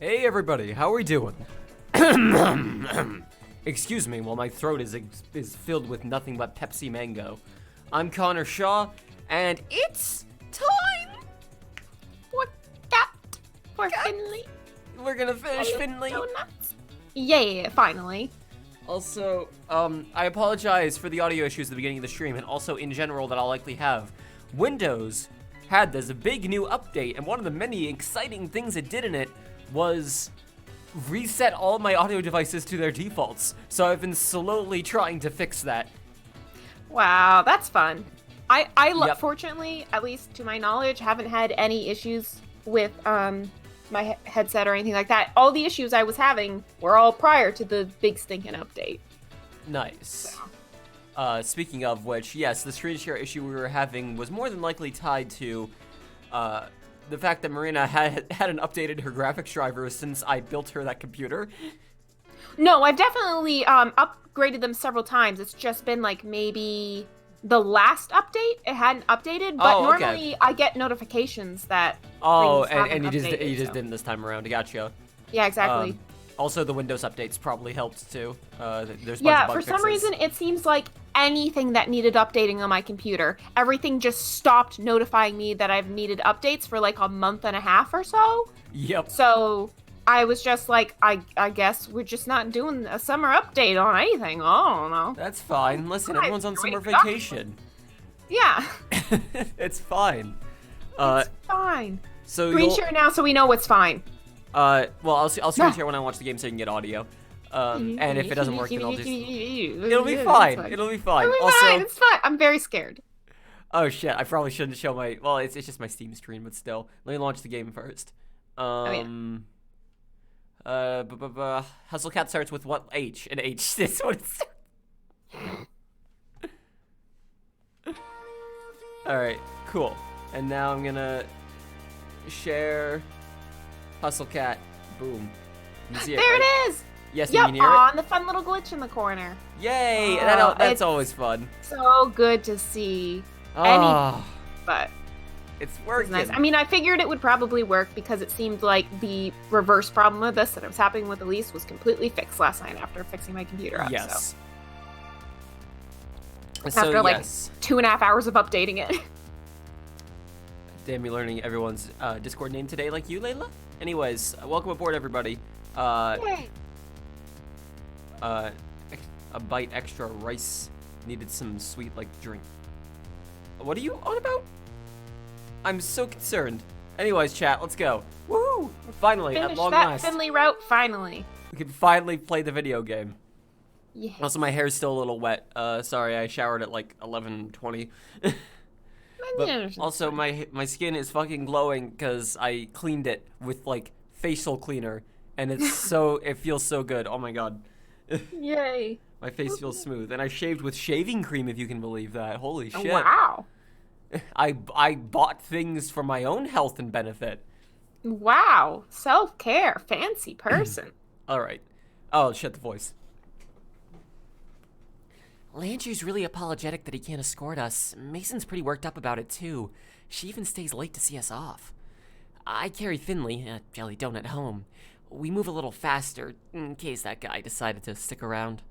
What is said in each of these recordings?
Hey everybody, how are we doing? Excuse me while my throat is filled with nothing but Pepsi Mango. I'm Connor Shaw, and it's time What that for Finley? we're gonna finish Finley. Donuts. Yeah, finally. Also, I apologize for the audio issues at the beginning of the stream, and also in general that I'll likely have. Windows had this big new update, and one of the many exciting things it did in it was reset all my audio devices to their defaults. So I've been slowly trying to fix that. Wow, that's fun. Yep. Fortunately, at least to my knowledge, haven't had any issues with my headset or anything like that. All the issues I was having were all prior to the big stinking update. Nice. Speaking of which, yes, the screen share issue we were having was more than likely tied to the fact that Marina hadn't updated her graphics driver since I built her that computer. No, I've definitely upgraded them several times. It's just been like maybe the last update it hadn't updated, but normally I get notifications that and you just updated, didn't this time around. Gotcha. Yeah, exactly. Also, the Windows updates probably helped too. There's for some reason it seems like anything that needed updating on my computer, everything just stopped notifying me that I've needed updates for like a month and a half or so. Yep. So I was just like, I guess we're just not doing a summer update on anything. I don't know. That's fine. Listen, everyone's on summer vacation. Yeah. It's fine. It's fine. So Screen share now so we know what's fine. Well, I'll screen share when I watch the game so you can get audio. And if it doesn't work, then I'll just... It'll be fine. It'll be fine. It's fine. I'm very scared. Oh shit, I probably shouldn't show my... Well, it's just my Steam screen, but still. Let me launch the game first. Hustle Cat starts with what? H. An H. That's what it's... Alright, cool. And now I'm gonna share Hustle Cat. Boom. You see There it, right? it is! Yes, yep, you can hear it? on the fun little glitch in the corner. Yay! That's always fun. So good to see. But it's working. Nice. I mean, I figured it would probably work because it seemed like the reverse problem of this that was happening with Elise was completely fixed last night after fixing my computer up. Yes. So after like 2.5 hours of updating it. Damn, you're learning everyone's Discord name today like you, Layla? Anyways, welcome aboard, everybody. Yay. A bite extra rice. Needed some sweet, like, drink. What are you on about? I'm so concerned. Anyways, chat, let's go. Woohoo! Finally, Finish at long that last. Finley route, finally. We can finally play the video game. Yeah. Also, my hair's still a little wet. Sorry, I showered at like 11:20. But also, my skin is fucking glowing because I cleaned it with like facial cleaner, and it's it feels so good. Oh my god. Yay. My face feels smooth, and I shaved with shaving cream, if you can believe that. Holy shit. Wow. I bought things for my own health and benefit. Wow. Self-care. Fancy person. All right. Oh, shut the voice. Landry's really apologetic that he can't escort us. Mason's pretty worked up about it, too. She even stays late to see us off. I carry Finley, a jelly donut, home. We move a little faster, in case that guy decided to stick around.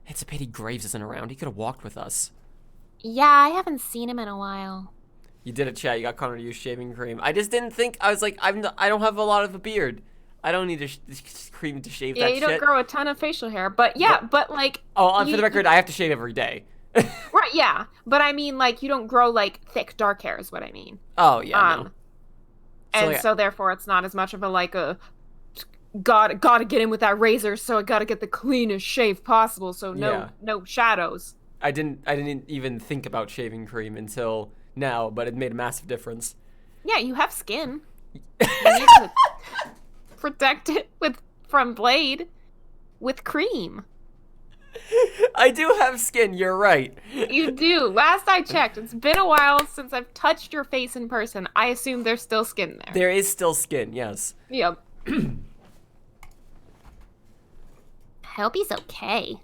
It's a pity Graves isn't around. He could have walked with us. Yeah, I haven't seen him in a while. You did it, chat. You got Connor to use shaving cream. I just didn't think... I was like, I don't have a lot of a beard. I don't need cream to shave that shit. Yeah, you don't grow a ton of facial hair, but yeah, but like... Oh, for the record, I have to shave every day. Right, yeah. But I mean, like, you don't grow, like, thick, dark hair is what I mean. Oh, yeah, no. And so therefore, it's not as much of a, like, gotta get in with that razor, so I gotta get the cleanest shave possible, so no shadows. I didn't even think about shaving cream until now, but it made a massive difference. Yeah, you have skin. You need to protect it from Blade with cream. I do have skin, you're right. You do. Last I checked, it's been a while since I've touched your face in person. I assume there's still skin there. There is still skin, yes. Yep. I hope he's okay.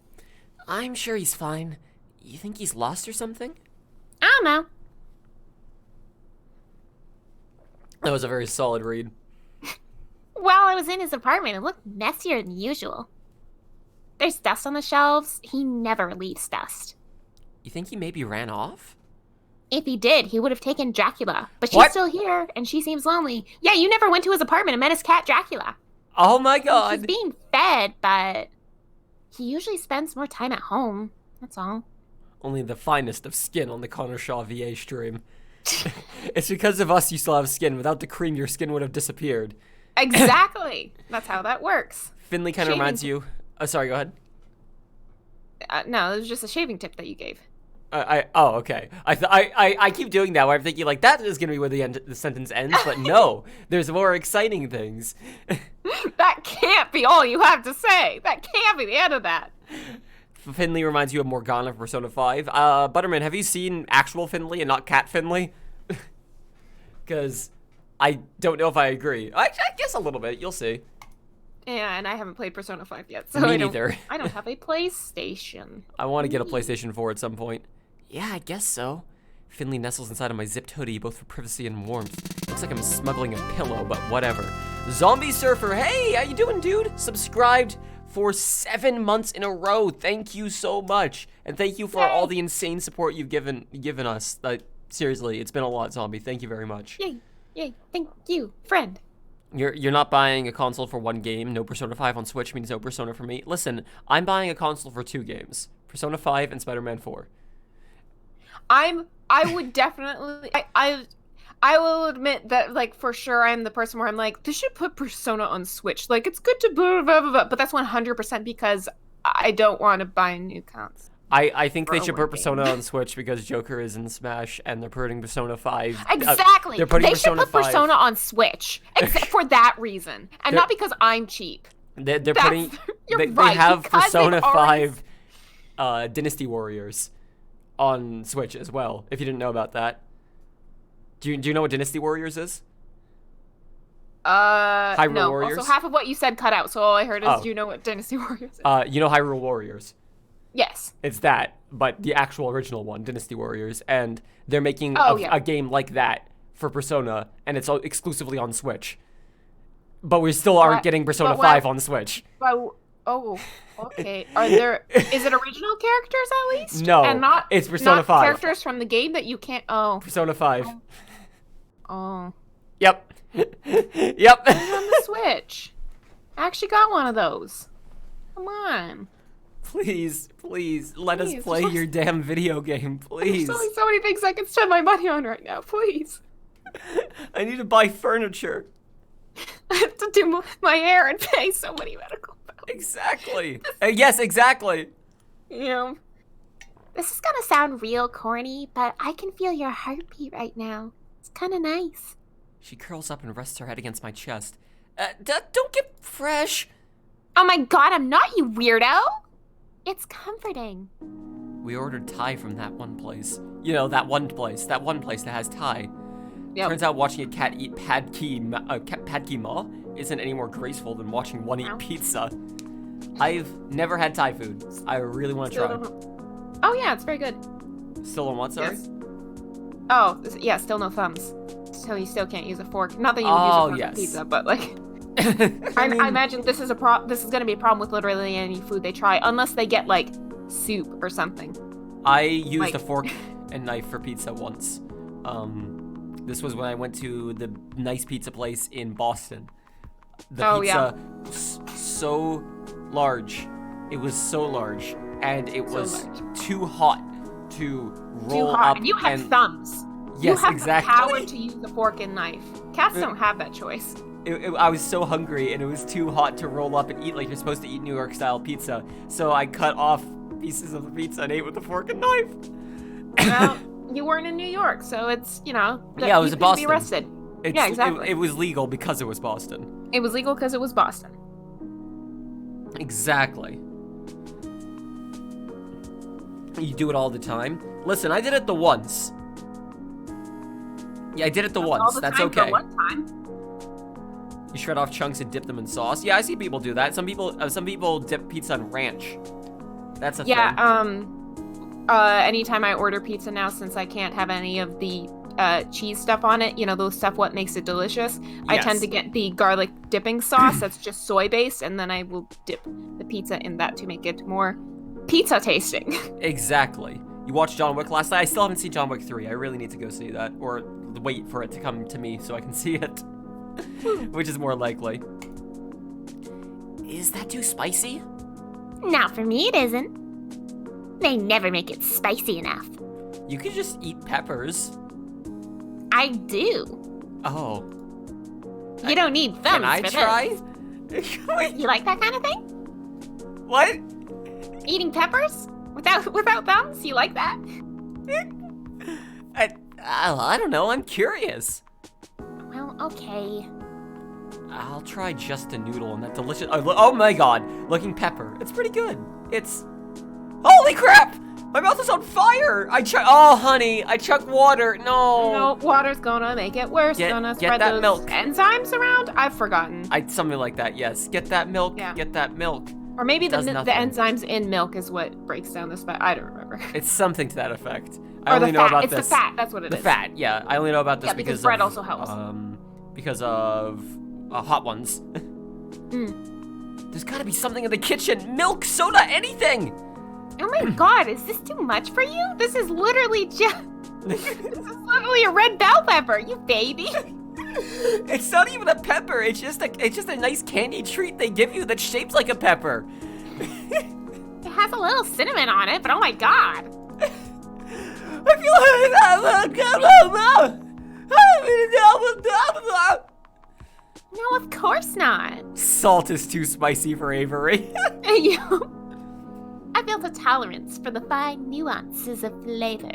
I'm sure he's fine. You think he's lost or something? I don't know. That was a very solid read. while I was in his apartment, it looked messier than usual. There's dust on the shelves. He never leaves dust. You think he maybe ran off? If he did, he would have taken Dracula. But she's What? still here, and she seems lonely. Yeah, you never went to his apartment and met his cat, Dracula. Oh my god. He's being fed, but he usually spends more time at home. That's all. Only the finest of skin on the Connor Shaw VA stream. It's because of us you still have skin. Without the cream, your skin would have disappeared. Exactly. That's how that works. Finley kind of reminds you... Oh, sorry, go ahead. No, it was just a shaving tip that you gave. Oh, okay. I keep doing that where I'm thinking, like, that is going to be where the sentence ends, but no. There's more exciting things. That can't be all you have to say. That can't be the end of that. Finley reminds you of Morgana from Persona 5. Butterman, have you seen actual Finley and not Cat Finley? Because I don't know if I agree. I guess a little bit. You'll see. Yeah, and I haven't played Persona 5 yet, so Me neither. I don't have a PlayStation. I want to get a PlayStation 4 at some point. Yeah, I guess so. Finley nestles inside of my zipped hoodie, both for privacy and warmth. Looks like I'm smuggling a pillow, but whatever. Zombie Surfer, hey, how you doing, dude? Subscribed for 7 months in a row. Thank you so much, and thank you for all the insane support you've given us. Seriously, it's been a lot, Zombie. Thank you very much. Yay, thank you, friend. You're not buying a console for one game. No Persona 5 on Switch means no Persona for me. Listen, I'm buying a console for 2 games. Persona 5 and Spider-Man 4. I would definitely I will admit that, like, for sure I'm the person where I'm like, they should put Persona on Switch. Like, it's good to blah, blah, blah, blah, but that's 100% because I don't want to buy a new console. I think they should put Persona on Switch because Joker is in Smash and they're putting Persona 5. Exactly. They should put Persona on Switch, except for that reason, and not because I'm cheap. They're putting. They have Persona 5 Dynasty Warriors on Switch as well. If you didn't know about that, do you know what Dynasty Warriors is? Hyrule no. Warriors? Also, half of what you said cut out, so all I heard is, do you know what Dynasty Warriors is? You know Hyrule Warriors. Yes. It's that, but the actual original one, Dynasty Warriors, and they're making a game like that for Persona, and it's exclusively on Switch. But we still aren't getting Persona 5 on Switch. Oh, okay. Is it original characters at least? No, and it's Persona 5. Characters from the game that you can't. Oh. Persona 5. Oh. Yep. Yep. It's on the Switch. I actually got one of those. Come on. Please, let us play your damn video game, please. There's only so many things I can spend my money on right now, please. I need to buy furniture. I have to do my hair and pay so many medical bills. Exactly. Yes, exactly. Yeah. This is gonna sound real corny, but I can feel your heartbeat right now. It's kind of nice. She curls up and rests her head against my chest. Don't get fresh. Oh my god, I'm not, you weirdo. It's comforting. We ordered Thai from that one place. You know, that one place that has Thai. Yep. Turns out watching a cat eat pad ki ma isn't any more graceful than watching one eat pizza. I've never had Thai food. I really want to try. Oh yeah, it's very good. Still on what, sorry? Yes. Oh, yeah, still no thumbs. So you still can't use a fork. Not that you would use a fork for pizza, but like... I imagine this is going to be a problem with literally any food they try, unless they get, like, soup or something. I used a fork and knife for pizza once. This was when I went to the nice pizza place in Boston. The pizza was so large. It was so large, and it was too hot to roll up. And you had thumbs. Yes, you have exactly. the power to use a fork and knife. Cats don't have that choice. I was so hungry, and it was too hot to roll up and eat like you're supposed to eat New York-style pizza. So I cut off pieces of the pizza and ate with a fork and knife. Well, you weren't in New York, so it's, you know... Yeah, it was in Boston. You be arrested. Yeah, exactly. It was legal because it was Boston. It was legal because it was Boston. Exactly. You do it all the time. Listen, I did it the once. Yeah, I did it the once. That's okay. One time. You shred off chunks and dip them in sauce. Yeah, I see people do that. Some people dip pizza in ranch. That's a thing. Yeah, anytime I order pizza now, since I can't have any of the cheese stuff on it, you know, those stuff what makes it delicious, I tend Yes. to get the garlic dipping sauce that's just soy based, and then I will dip the pizza in that to make it more pizza tasting. Exactly. You watched John Wick last night? I still haven't seen John Wick 3. I really need to go see that. Or wait for it to come to me so I can see it. Which is more likely. Is that too spicy? Not for me, it isn't. They never make it spicy enough. You could just eat peppers. I do. Oh. You don't need thumbs Can I for try? this. Wait, You like that kind of thing? what? Eating peppers? Without thumbs? You like that? I don't know. I'm curious. Well, okay. I'll try just a noodle and that delicious. Oh my god, looking pepper. It's pretty good. It's. Holy crap! My mouth is on fire! Oh, honey, I chucked water. No. No, water's gonna make it worse. Gonna Get spread that those milk. enzymes around. I've forgotten. Something like that. Yes. Get that milk. Yeah. Get that milk. Or maybe the Does nothing. enzymes in milk is what breaks down the spice. I don't remember. It's something to that effect. I Or only the know fat. about It's this. the fat. That's what it is. The fat. Yeah, I only know about this Yeah, because because bread of, also helps. Because of Hot Ones. There's got to be something in the kitchen. Milk, soda, anything. Oh my god, is this too much for you? This is literally just. This is literally a red bell pepper, you baby. It's not even a pepper. It's just a nice candy treat they give you that's shaped like a pepper. It has a little cinnamon on it, but oh my god. I feel No, of course not. salt is too spicy for Avery. I built a tolerance for the fine nuances of flavor.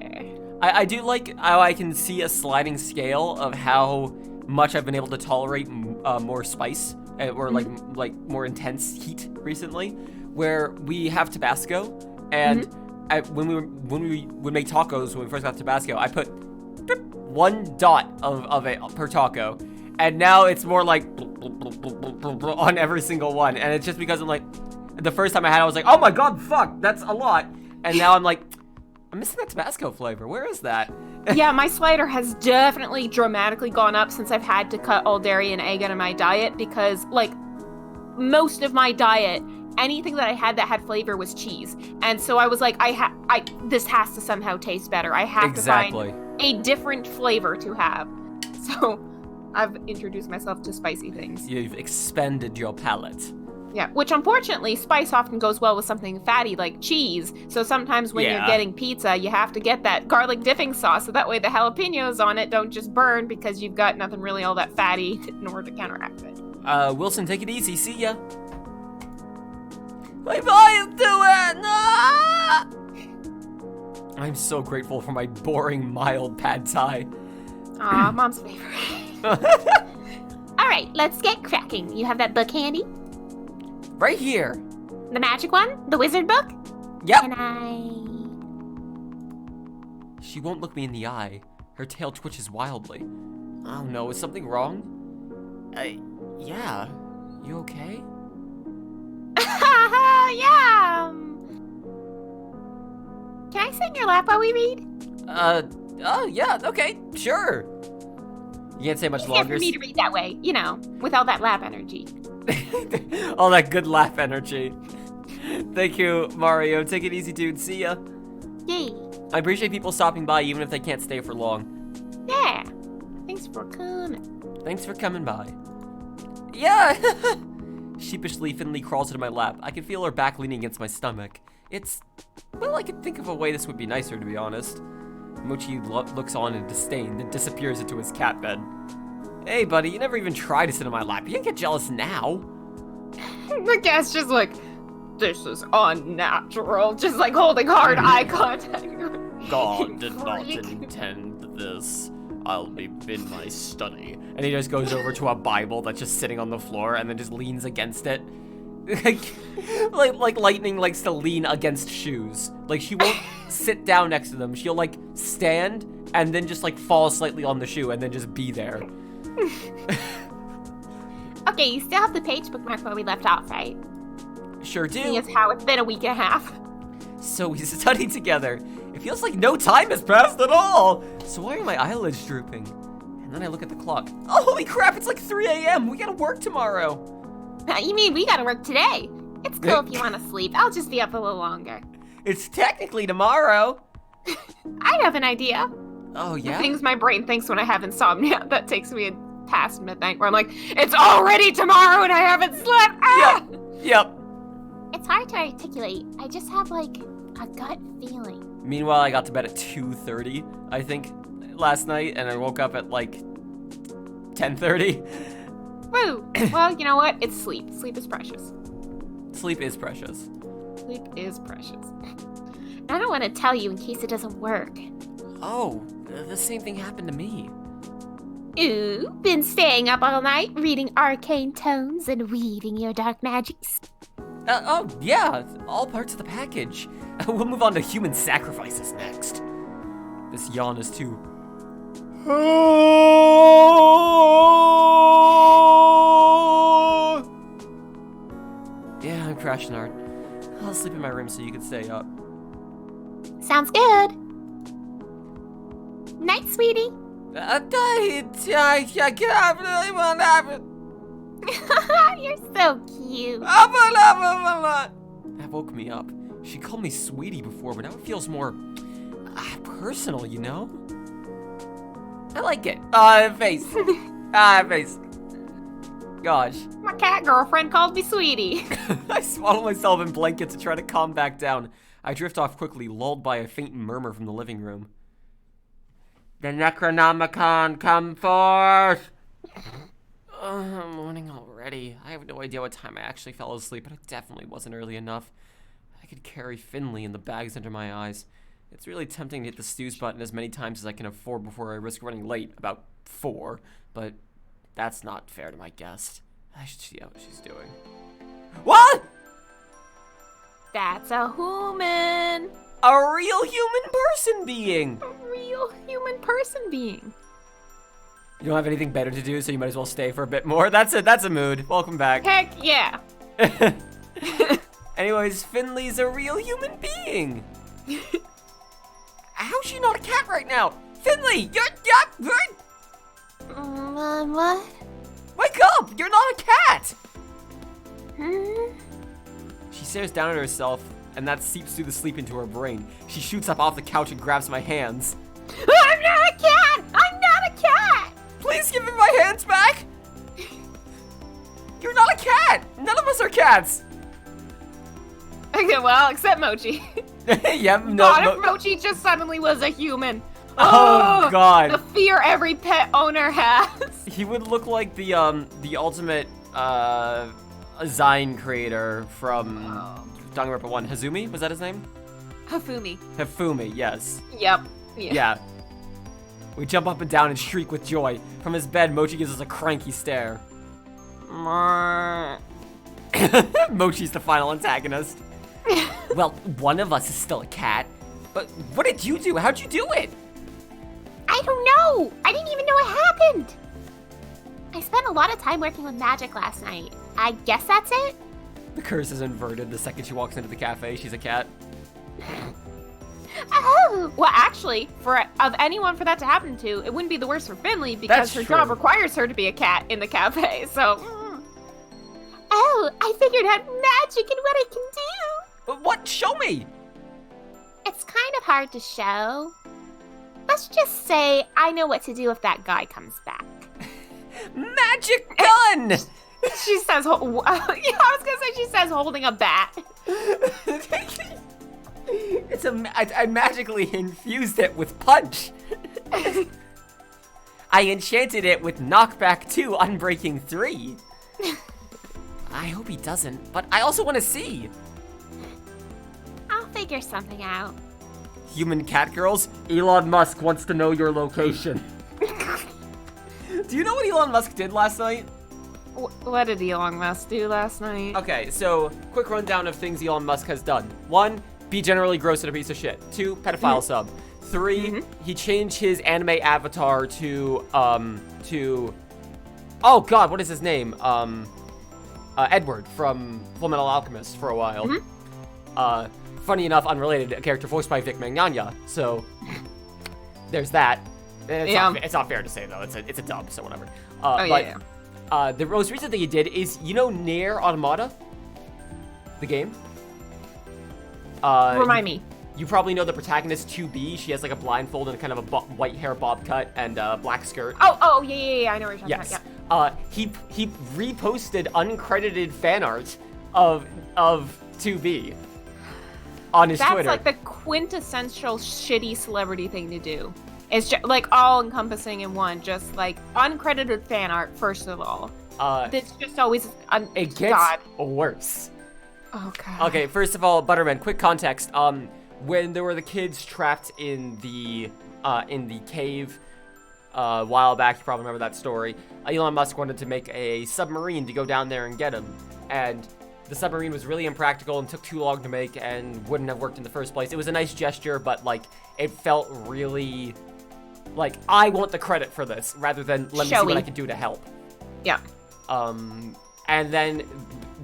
I do like how I can see a sliding scale of how much I've been able to tolerate more spice or like more intense heat recently. Where we have Tabasco, and when we would make tacos when we first got Tabasco, I put 1 dot of it per taco, and now it's more like on every single one, and it's just because I'm like, the first time I had it, I was like, oh my god, fuck, that's a lot, and now I'm like, I'm missing that Tabasco flavor. Where is that? Yeah, my slider has definitely dramatically gone up since I've had to cut all dairy and egg out of my diet because, like, most of my diet, anything that I had that had flavor was cheese. And so I was like, this has to somehow taste better. I have to find a different flavor to have. So I've introduced myself to spicy things. You've expanded your palate. Yeah, which unfortunately, spice often goes well with something fatty like cheese. So sometimes when you're getting pizza, you have to get that garlic dipping sauce so that way the jalapenos on it don't just burn because you've got nothing really all that fatty in order to counteract it. Wilson, take it easy. See ya. My boy is doing. I'm so grateful for my boring, mild pad thai. Aw, mom's favorite. All right, let's get cracking. You have that book handy? Right here. The magic one? The wizard book? Yep. Can I... She won't look me in the eye. Her tail twitches wildly. Oh no, is something wrong? Yeah. You okay? Yeah. Can I sit in your lap while we read? Oh yeah, okay, sure. You can't say much Easier longer. for me to read that way, you know, with all that lap energy. All that good laugh energy. Thank you, Mario. Take it easy, dude. See ya. Yay. I appreciate people stopping by even if they can't stay for long. Yeah. Thanks for coming. Thanks for coming by. Yeah! Sheepishly, Finley crawls into my lap. I can feel her back leaning against my stomach. Well, I could think of a way this would be nicer, to be honest. Mochi looks on in disdain, then disappears into his cat bed. Hey, buddy, you never even tried to sit on my lap. You can't get jealous now. The cat's just like, this is unnatural. Just like holding hard eye contact. God did not Freak. intend this. I'll be in my study. And he just goes over to a Bible that's just sitting on the floor and then just leans against it. like Lightning likes to lean against shoes. Like, she won't sit down next to them. She'll, like, stand and then just, like, fall slightly on the shoe and then just be there. Okay, you still have the page bookmark where we left off, right? Sure do. Seeing as how it's been a week and a half. So we studied together. It feels like no time has passed at all. So why are my eyelids drooping? And then I look at the clock. Oh, holy crap, it's like 3 a.m. We gotta work tomorrow. You mean we gotta work today? It's cool if you want to sleep. I'll just be up a little longer. It's technically tomorrow. I have an idea. Oh, The yeah? things my brain thinks when I have insomnia, that takes me past midnight, where I'm like, it's already tomorrow and I haven't slept. Ah! Yep. It's hard to articulate. I just have like a gut feeling. Meanwhile, I got to bed at 2:30, I think, last night, and I woke up at like 10:30. Woo! Well, you know what? It's sleep. Sleep is precious. Sleep is precious. Sleep is precious. I don't want to tell you in case it doesn't work. Oh, the same thing happened to me. Ooh, been staying up all night, reading arcane tomes and weaving your dark magics. Oh, yeah, all parts of the package. We'll move on to human sacrifices next. This yawn is too... Yeah, I'm crashing hard. I'll sleep in my room so you can stay up. Sounds good. Night, sweetie. You're so cute. That woke me up. She called me sweetie before, but now it feels more personal, you know? I like it. Face. Face. Gosh. My cat girlfriend called me sweetie. I swaddle myself in blankets to try to calm back down. I drift off quickly, lulled by a faint murmur from the living room. The Necronomicon, come forth! Morning already. I have no idea what time I actually fell asleep, but it definitely wasn't early enough. I could carry Finley and the bags under my eyes. It's really tempting to hit the snooze button as many times as I can afford before I risk running late, about 4, but that's not fair to my guest. I should see how she's doing. What? That's a human. A real human person being! A real human person being. You don't have anything better to do, so you might as well stay for a bit more. That's a mood. Welcome back. Heck yeah. Anyways, Finley's a real human being. How's she not a cat right now? Finley, you're What? wake up! You're not a cat! Hmm? She stares down at herself, and that seeps through the sleep into her brain. She shoots up off the couch and grabs my hands. I'm not a cat! I'm not a cat! Please give me my hands back! You're not a cat! None of us are cats! Okay, well, except Mochi. Yep, no. God, if Mochi just suddenly was a human. Oh, God. The fear every pet owner has. He would look like the ultimate Zine creator from Danganronpa 1. Hazumi, was that his name? Hafumi. Hifumi, yes. Yep. Yeah. We jump up and down and shriek with joy. From his bed, Mochi gives us a cranky stare. Mochi's the final antagonist. Well, one of us is still a cat. But what did you do? How'd you do it? I don't know. I didn't even know it happened. I spent a lot of time working with magic last night. I guess that's it. The curse is inverted the second she walks into the cafe. She's a cat. Oh. Well, actually, of anyone for that to happen to, it wouldn't be the worst for Finley because That's her true. job requires her to be a cat in the cafe. So, Oh, I figured out magic and what I can do. But what? Show me! It's kind of hard to show. Let's just say I know what to do if that guy comes back. Magic gun! she says, yeah, I was gonna say she says holding a bat. I magically infused it with punch. I enchanted it with knockback 2, unbreaking 3. I hope he doesn't, but I also want to see. I'll figure something out. Human cat girls, Elon Musk wants to know your location. Do you know what Elon Musk did last night? What did Elon Musk do last night? Okay, so quick rundown of things Elon Musk has done. 1, be generally gross and a piece of shit. 2, pedophile sub. 3, he changed his anime avatar to oh god, what is his name? Edward from Fullmetal Alchemist for a while. Funny enough, unrelated, a character voiced by Vic Mignogna. So there's that. It's not fair to say, though. It's a dub, so whatever. The most recent thing he did is, Nier Automata? The game? Remind me. You probably know the protagonist 2B. She has like a blindfold and kind of a white hair bob cut and a black skirt. Oh, yeah, I know what you're talking about. He reposted uncredited fan art of 2B on his Twitter. That's like the quintessential shitty celebrity thing to do. It's just like all encompassing in one, just like uncredited fan art, first of all. It's just always it gets worse. Oh god. Okay, first of all, Butterman, quick context. When there were the kids trapped in the cave a while back, you probably remember that story. Elon Musk wanted to make a submarine to go down there and get them, and the submarine was really impractical and took too long to make and wouldn't have worked in the first place. It was a nice gesture, but like it felt really like I want the credit for this rather than let me see what I can do to help. Yeah. And then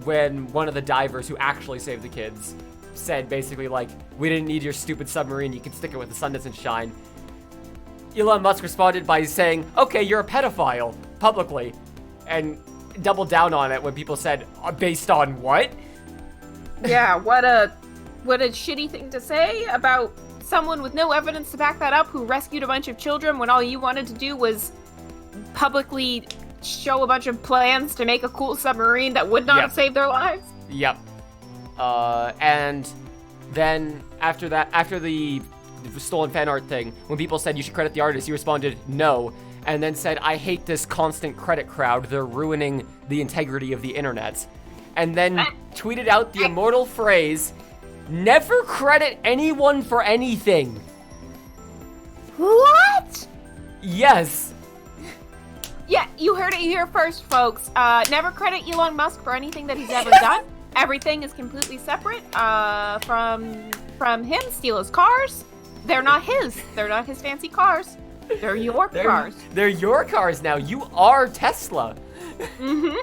when one of the divers who actually saved the kids said basically like, we didn't need your stupid submarine, you can stick it where the sun doesn't shine, Elon Musk responded by saying, okay, you're a pedophile, publicly, and doubled down on it when people said, based on what? Yeah, what a shitty thing to say about someone with no evidence to back that up who rescued a bunch of children when all you wanted to do was publicly show a bunch of plans to make a cool submarine that would not have saved their lives. Yep. And then after the stolen fan art thing, when people said you should credit the artist, he responded no, and then said, I hate this constant credit crowd, they're ruining the integrity of the internet. And then tweeted out the immortal phrase, never credit anyone for anything. What? Yes. Yeah, you heard it here first, folks. Never credit Elon Musk for anything that he's ever done. Everything is completely separate from him. Steal his cars. They're not his. They're not his fancy cars. They're your cars. They're your cars now. You are Tesla. Mm-hmm.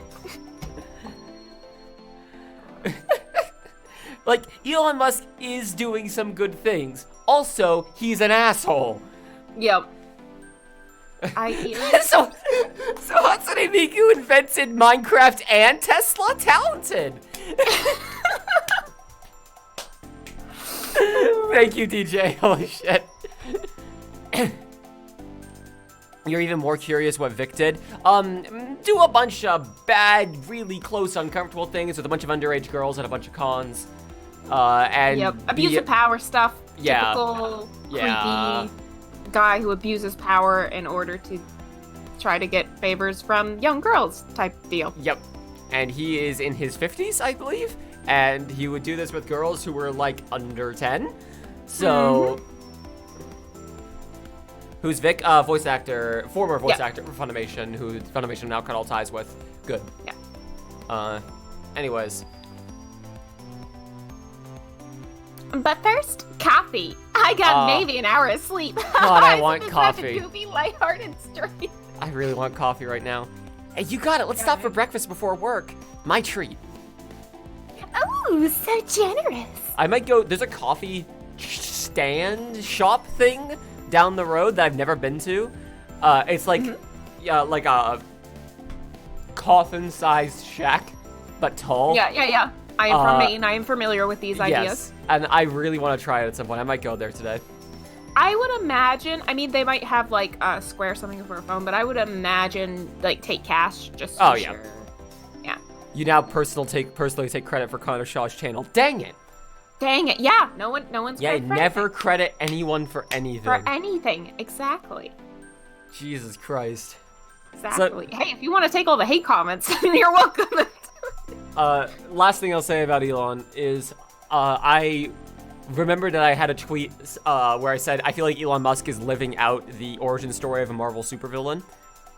Like, Elon Musk is doing some good things. Also, he's an asshole. Yep. So Hatsune Miku invented Minecraft and Tesla? Talented! Thank you, DJ. Holy shit. You're even more curious what Vic did? Do a bunch of bad, really close, uncomfortable things with a bunch of underage girls at a bunch of cons. And abuse of power stuff. Yeah. Typical creepy guy who abuses power in order to try to get favors from young girls type deal. Yep. And he is in his 50s, I believe. And he would do this with girls who were like under 10. So, who's Vic? Former voice actor for Funimation, who Funimation now cut all ties with. Good. Yeah. Anyways. But first, coffee. I got maybe an hour of sleep. God, I want coffee. Such a goofy, lighthearted story. I really want coffee right now. Hey, you got it. Let's stop for breakfast before work. My treat. Oh, so generous. I might go. There's a coffee stand shop thing down the road that I've never been to. It's like, like a coffin-sized shack, but tall. Yeah. I am from Maine. I am familiar with these ideas. Yes, and I really want to try it at some point. I might go there today. I would imagine, I mean, they might have like a Square something for a phone, but I would imagine like take cash just to sure. Yeah. You now personally take credit for Connor Shaw's channel. Dang it. Yeah, no one's never credit anyone for anything. For anything, exactly. Jesus Christ. Exactly. Hey, if you want to take all the hate comments, you're welcome. Last thing I'll say about Elon is, I remember that I had a tweet where I said, I feel like Elon Musk is living out the origin story of a Marvel supervillain.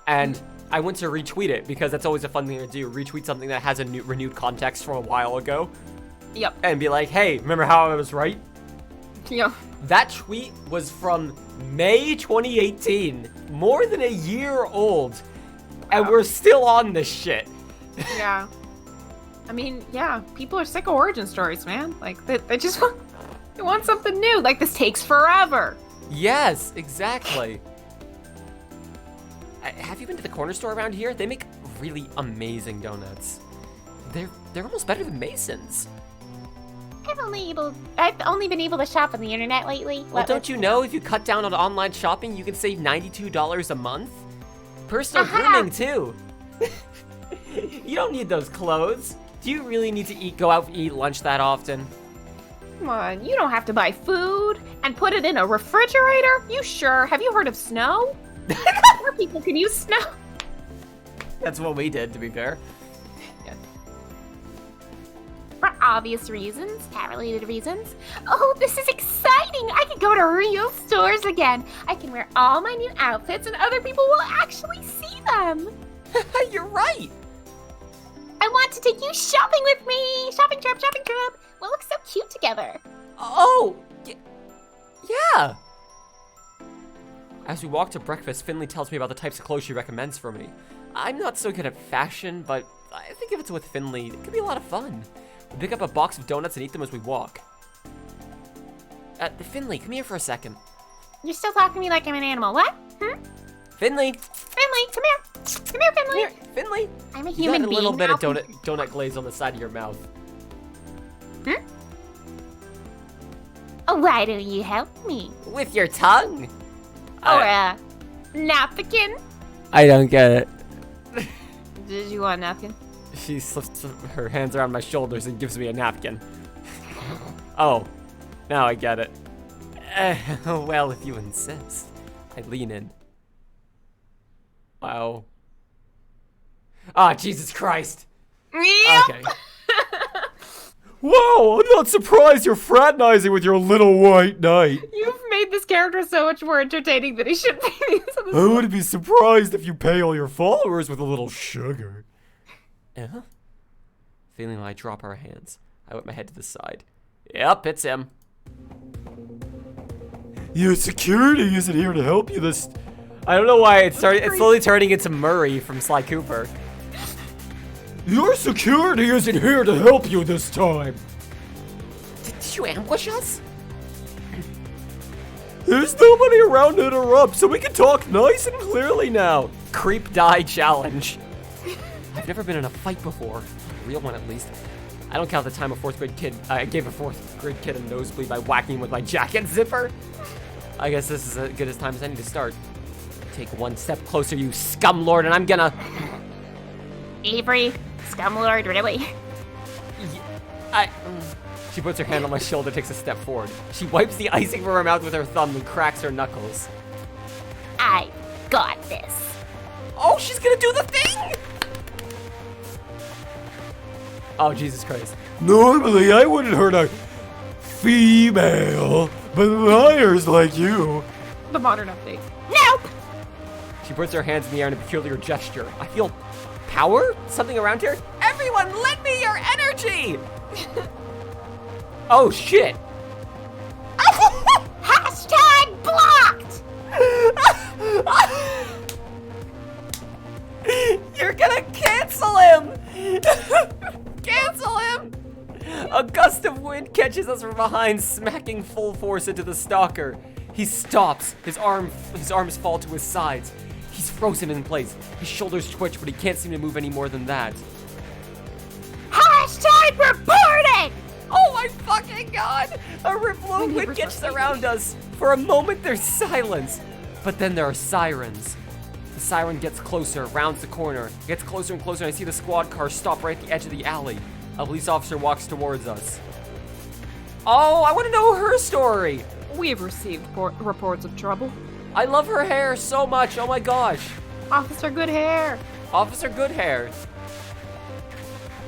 And I went to retweet it because that's always a fun thing to do. Retweet something that has a renewed context from a while ago. Yep. And be like, hey, remember how I was right? Yeah. That tweet was from May 2018. More than a year old. Wow. And we're still on this shit. Yeah. I mean, yeah, people are sick of origin stories, man. Like, they just want something new. Like, this takes forever. Yes, exactly. have you been to the corner store around here? They make really amazing donuts. They're almost better than Mason's. I've only been able to shop on the internet lately. Well, don't you know if you cut down on online shopping, you can save $92 a month? Personal grooming too. You don't need those clothes. Do you really need to go out and eat lunch that often? Come on, you don't have to buy food and put it in a refrigerator. You sure? Have you heard of snow? More people can use snow. That's what we did, to be fair. For obvious reasons, cat-related reasons. Oh, this is exciting! I can go to real stores again. I can wear all my new outfits and other people will actually see them. You're right. I want to take you shopping with me. Shopping trip, shopping trip. We'll look so cute together. Oh, yeah. As we walk to breakfast, Finley tells me about the types of clothes she recommends for me. I'm not so good at fashion, but I think if it's with Finley, it could be a lot of fun. We pick up a box of donuts and eat them as we walk. Finley, come here for a second. You're still talking to me like I'm an animal. What? Finley! Finley, come here. Come here, Finley. Here, Finley! I'm a You human got a being. little bit of now. donut glaze on the side of your mouth. Oh, why don't you help me? With your tongue? Or a napkin? I don't get it. Did you want a napkin? She slips her hands around my shoulders and gives me a napkin. Oh, now I get it. Well, if you insist. I lean in. Wow. Ah, Jesus Christ. Yep. Okay. Wow, I'm not surprised you're fraternizing with your little white knight. You've made this character so much more entertaining than he should be. I wouldn't be surprised if you pay all your followers with a little sugar. Feeling I drop our hands, I whip my head to the side. Yep, it's him. Your security isn't here to help you this... I don't know why it's slowly turning into Murray from Sly Cooper. Your security isn't here to help you this time. Did you ambush us? There's nobody around to interrupt, so we can talk nice and clearly now. Creep die challenge. I've never been in a fight before. A real one, at least. I don't count the time I gave a fourth grade kid a nosebleed by whacking him with my jacket zipper. I guess this is as good a time as any to start. Take one step closer, you scumlord, and I'm gonna... Avery, scumlord, really? She puts her hand on my shoulder, takes a step forward. She wipes the icing from her mouth with her thumb and cracks her knuckles. I got this. Oh, she's gonna do the thing! Oh, Jesus Christ. Normally, I wouldn't hurt a female, but liars like you. The modern update. Nope. She puts her hands in the air in a peculiar gesture. I feel power? Something around here? Everyone, lend me your energy! Oh, shit. Hashtag blocked. You're gonna cancel him! Cancel him! A gust of wind catches us from behind, smacking full force into the stalker. He stops. His arms fall to his sides. He's frozen in place. His shoulders twitch, but he can't seem to move any more than that. Hashtag reported. Oh my fucking god! A ripple of wind catches around us. For a moment, there's silence. But then there are sirens. The siren gets closer, rounds the corner, gets closer and closer, and I see the squad car stop right at the edge of the alley. A police officer walks towards us. Oh, I want to know her story. We have received reports of trouble. I love her hair so much. Oh my gosh. Officer Good Hair. Officer Good Hair.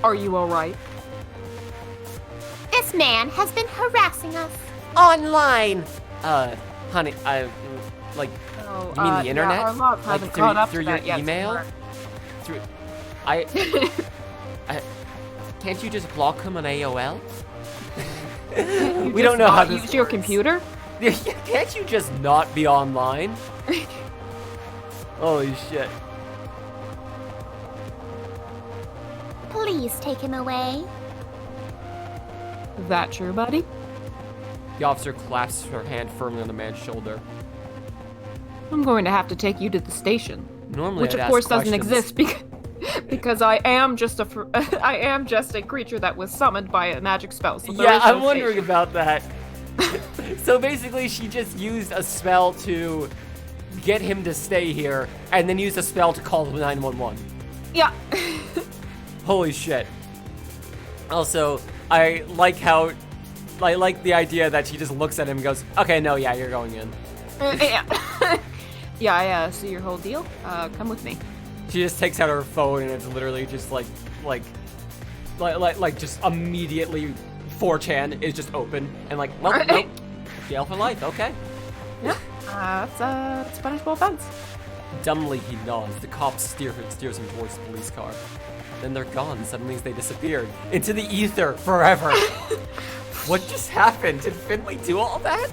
Are you alright? This man has been harassing us. Online. Honey, like, Oh, you mean the internet? Yeah, our logs Like haven't caught up through to your that yet. email? Through, I can't you just block him on AOL? We don't know how this use your works. computer? Can't you just not be online? Holy shit. Please take him away. That true, buddy? The officer clasps her hand firmly on the man's shoulder. I'm going to have to take you to the station. Normally, which I'd of ask course doesn't questions. exist because I am just a creature that was summoned by a magic spell. So there Yeah, is no I'm wondering station. about that. So basically, she just used a spell to get him to stay here, and then used a spell to call 911. Yeah. Holy shit. Also, I like how, I like the idea that she just looks at him and goes, okay, no, yeah, you're going in. Yeah. Yeah, I see your whole deal. Come with me. She just takes out her phone and it's literally just like just immediately 4chan is just open and like, nope, jail for life, okay. Yeah. That's a punishable offense. Dumbly he nods. The cops steers him towards the police car. Then they're gone. Suddenly they disappeared into the ether forever. What just happened? Did Finley do all that?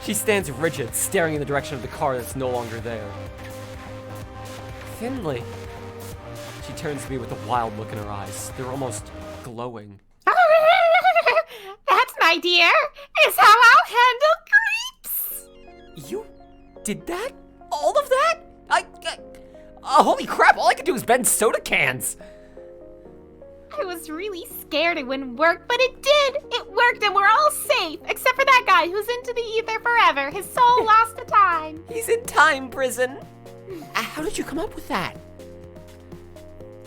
She stands rigid, staring in the direction of the car that's no longer there. Finley. She turns to me with a wild look in her eyes. They're almost glowing. That's, my dear, is how I'll handle creeps. You did that? All of that? Holy crap, all I could do was bend soda cans. I was really scared it wouldn't work, but it did. It worked and we're all safe, except for that guy who's into the ether forever. His soul lost to time. He's in time prison. How did you come up with that?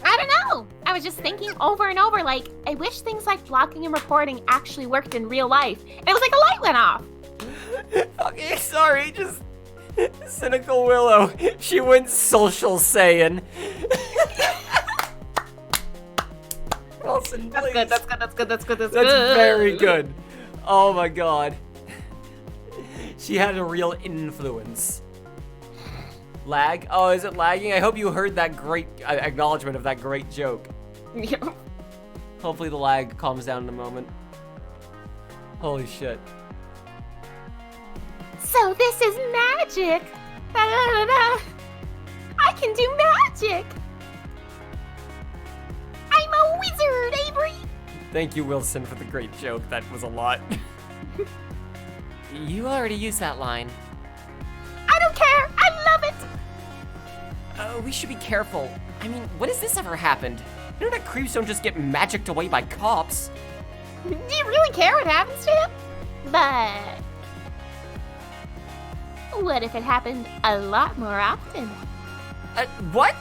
I don't know. I was just thinking over and over, like, I wish things like blocking and reporting actually worked in real life. It was like a light went off. Okay, sorry, just cynical Willow. She went social Saiyan. Wilson, please. That's good. That's That's very good. Oh my god. She had a real influence. Lag? Oh, is it lagging? I hope you heard that great acknowledgement of that great joke. Yeah. Hopefully the lag calms down in a moment. Holy shit. So this is magic. Da-da-da-da. I can do magic. I'm a wizard, Avery. Thank you, Wilson, for the great joke. That was a lot. You already used that line. I don't care. I love it. We should be careful. I mean, when has this ever happened? Internet creeps don't just get magicked away by cops. Do you really care what happens to him? But what if it happened a lot more often? What?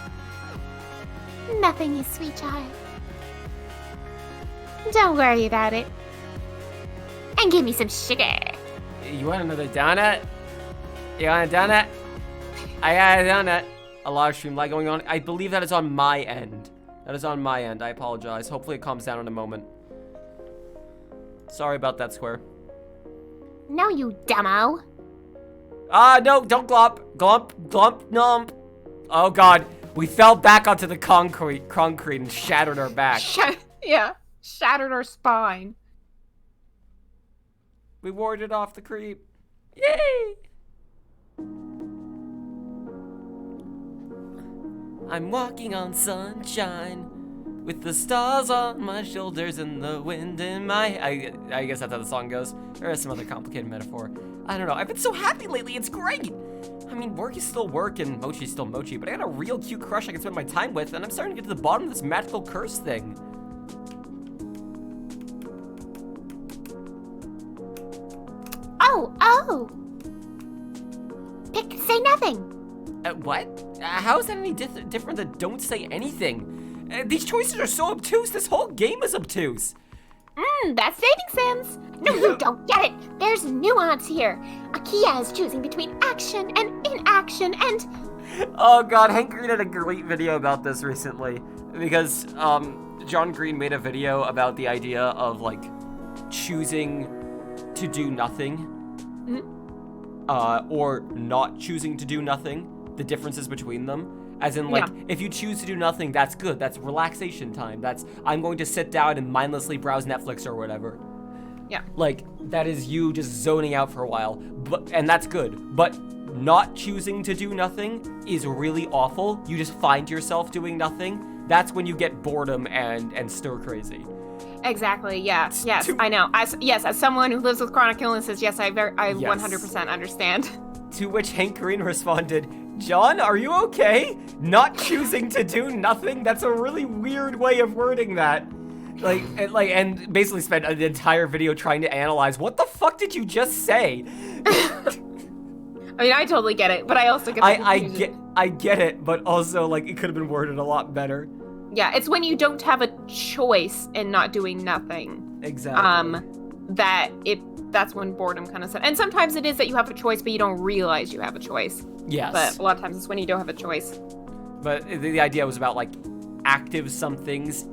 Nothing, you sweet child. Don't worry about it. And give me some sugar. You want another donut? You want a donut? I got a donut. A live stream lag going on. I believe that is on my end. That is on my end. I apologize. Hopefully it calms down in a moment. Sorry about that, Square. No, you dumbo. No, don't glomp. Glomp, glomp, nomp. Oh god, we fell back onto the concrete and shattered our back. Yeah. Shattered our spine. We warded off the creep. Yay! I'm walking on sunshine with the stars on my shoulders and the wind in my... I guess that's how the song goes. Or some other complicated metaphor. I don't know. I've been so happy lately. It's great. I mean, work is still work and mochi's still mochi, but I got a real cute crush I can spend my time with, and I'm starting to get to the bottom of this magical curse thing. Oh. Say nothing. What? How is that any different than don't say anything? These choices are so obtuse. This whole game is obtuse. That's dating sims. No, you don't get it. There's nuance here. Akia is choosing between action and inaction and... Oh god, Hank Green had a great video about this recently. Because, John Green made a video about the idea of, like, choosing to do nothing. Or not choosing to do nothing. The differences between them. As in, like, if you choose to do nothing, that's good. That's relaxation time. That's, I'm going to sit down and mindlessly browse Netflix or whatever. Yeah. Like, that is you just zoning out for a while. And that's good. But not choosing to do nothing is really awful. You just find yourself doing nothing. That's when you get boredom and stir crazy. Exactly. Yes. I know. As someone who lives with chronic illnesses, yes, I 100% understand. To which Hank Green responded, John, are you okay? Not choosing to do nothing? That's a really weird way of wording that. And basically spent an entire video trying to analyze what the fuck did you just say? I mean, I totally get it, but I also get the confusion. I get it, but also like it could have been worded a lot better. Yeah, it's when you don't have a choice and not doing nothing. Exactly. That's when boredom kind of set. And sometimes it is that you have a choice, but you don't realize you have a choice. Yes. But a lot of times it's when you don't have a choice. But the idea was about like active somethings,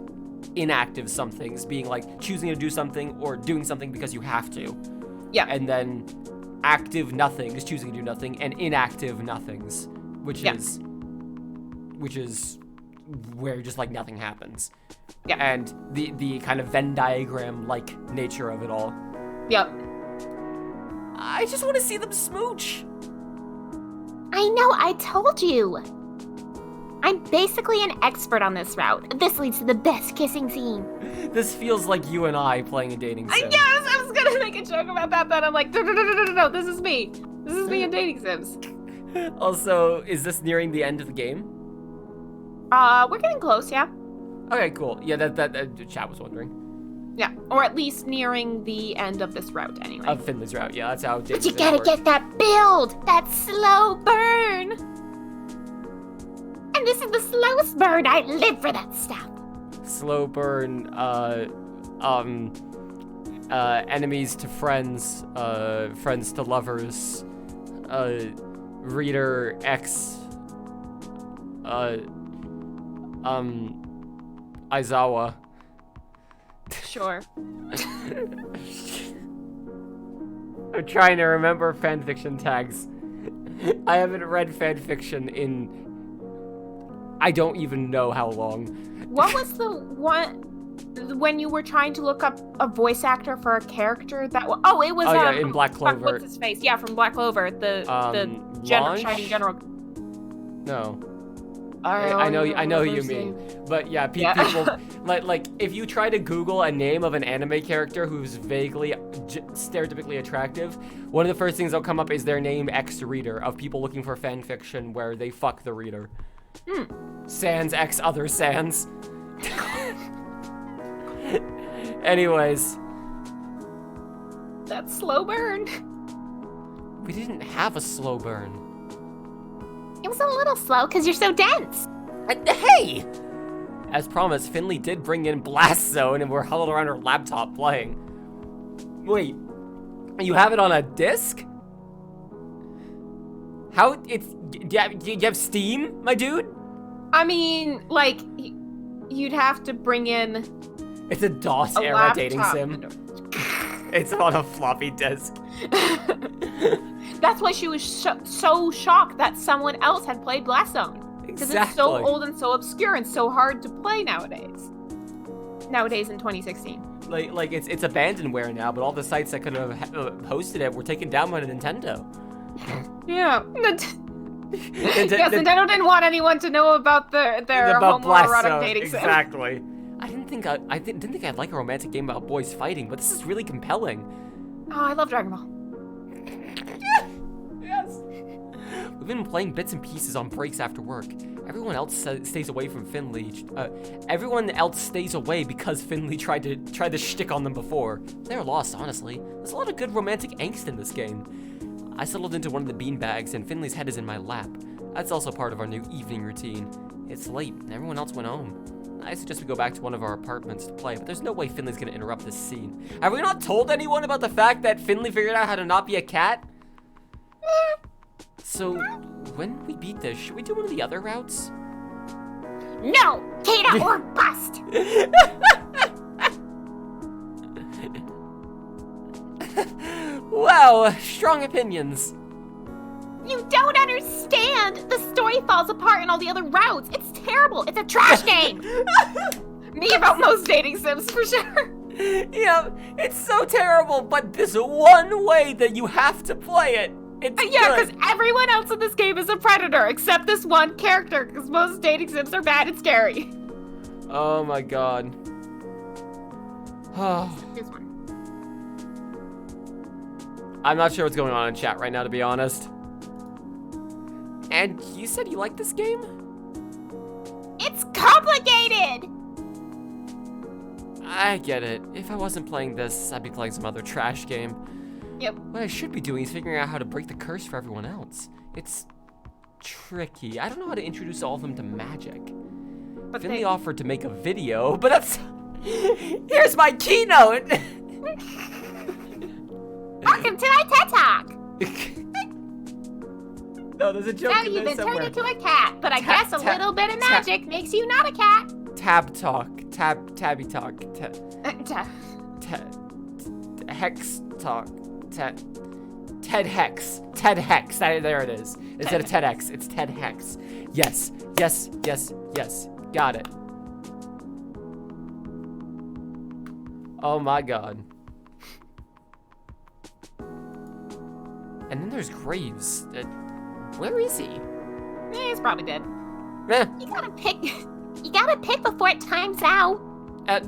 inactive somethings, being like choosing to do something or doing something because you have to. Yeah. And then active nothings, choosing to do nothing, and inactive nothings, which is where just like nothing happens. Yeah. And the kind of Venn diagram like nature of it all. Yep. I just want to see them smooch. I know, I told you. I'm basically an expert on this route. This leads to the best kissing scene. This feels like you and I playing a dating sim. I was gonna make a joke about that, but I'm like, no, this is me. This is me in dating sims. Also, is this nearing the end of the game? We're getting close, yeah. Okay, cool. Yeah, that chat was wondering. Yeah, or at least nearing the end of this route, anyway. Of Finley's route, yeah, that's how dating But you sims gotta work. get that build, that slow burn. And this is the slowest burn. I live for that stuff. Slow burn, enemies to friends, friends to lovers, reader X, Aizawa. Sure. I'm trying to remember fanfiction tags. I haven't read fanfiction in I don't even know how long. What was the one when you were trying to look up a voice actor for a character that was? Oh, it was in Black Clover. What's his face? Yeah, from Black Clover. The Launch? Shining General. No. I know who you mean, but yeah, people like if you try to Google a name of an anime character who's vaguely stereotypically attractive, one of the first things that'll come up is their name X reader of people looking for fan fiction where they fuck the reader. Sans X other sans. Anyways, That slow burn. we didn't have a slow burn. It was a little slow because you're so dense. Hey! As promised, Finley did bring in Blast Zone and we're huddled around her laptop playing. Wait, you have it on a disc? How, do you have Steam, my dude? I mean, like, you'd have to bring in It's a DOS a era laptop. dating sim. It's on a floppy disk. That's why she was so shocked that someone else had played Blast Zone. Because it's so old and so obscure and so hard to play nowadays. Nowadays in 2016. Like it's abandonware now, but all the sites that could have hosted it were taken down by Nintendo. Yeah. Yes, Nintendo didn't want anyone to know about their homoerotic dating sim. Exactly. I didn't think I'd like a romantic game about boys fighting, but this is really compelling. Oh, I love Dragon Ball. Yes. We've been playing bits and pieces on breaks after work. Everyone else stays away from Finley. Everyone else stays away because Finley tried to shtick on them before. They're lost, honestly. There's a lot of good romantic angst in this game. I settled into one of the beanbags, and Finley's head is in my lap. That's also part of our new evening routine. It's late, and everyone else went home. I suggest we go back to one of our apartments to play, but there's no way Finley's gonna interrupt this scene. Have we not told anyone about the fact that Finley figured out how to not be a cat? So, when we beat this, should we do one of the other routes? No, Tata or bust. Wow, strong opinions. You don't understand. The story falls apart in all the other routes. It's terrible. It's a trash game. Me about most dating sims for sure. Yeah, it's so terrible, but there's one way that you have to play it. It's Yeah, good. because everyone else in this game is a predator except this one character, because most dating sims are bad and scary. Oh my god. This one. I'm not sure what's going on in chat right now, to be honest. And you said you like this game? It's complicated! I get it. If I wasn't playing this, I'd be playing some other trash game. Yep. What I should be doing is figuring out how to break the curse for everyone else. It's tricky. I don't know how to introduce all of them to magic. But Finley they- offered to make a video, but that's... Here's my keynote! Welcome to my TED Talk! No, there's a joke So in you've there been turned somewhere. into a cat, but I Tap, guess a tap, little bit of tap. magic makes you not a cat. Tab talk. Tabby talk. Duh. Hex talk. Ted Hex. Ted Hex. There it is. Instead of TEDx, it's Ted Hex. Yes. Yes. Yes. Yes. Got it. Oh my god. And then there's Graves. Where is he? He's probably dead. Eh, You gotta pick. You gotta pick before it times out.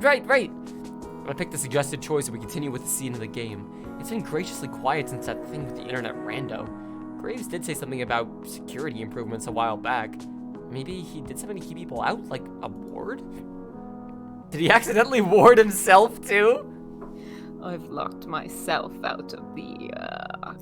right. I picked the suggested choice and we continue with the scene of the game. It's been graciously quiet since that thing with the internet rando. Graves did say something about security improvements a while back. Maybe he did something to keep people out, like a ward? Did he accidentally ward himself too? I've locked myself out of the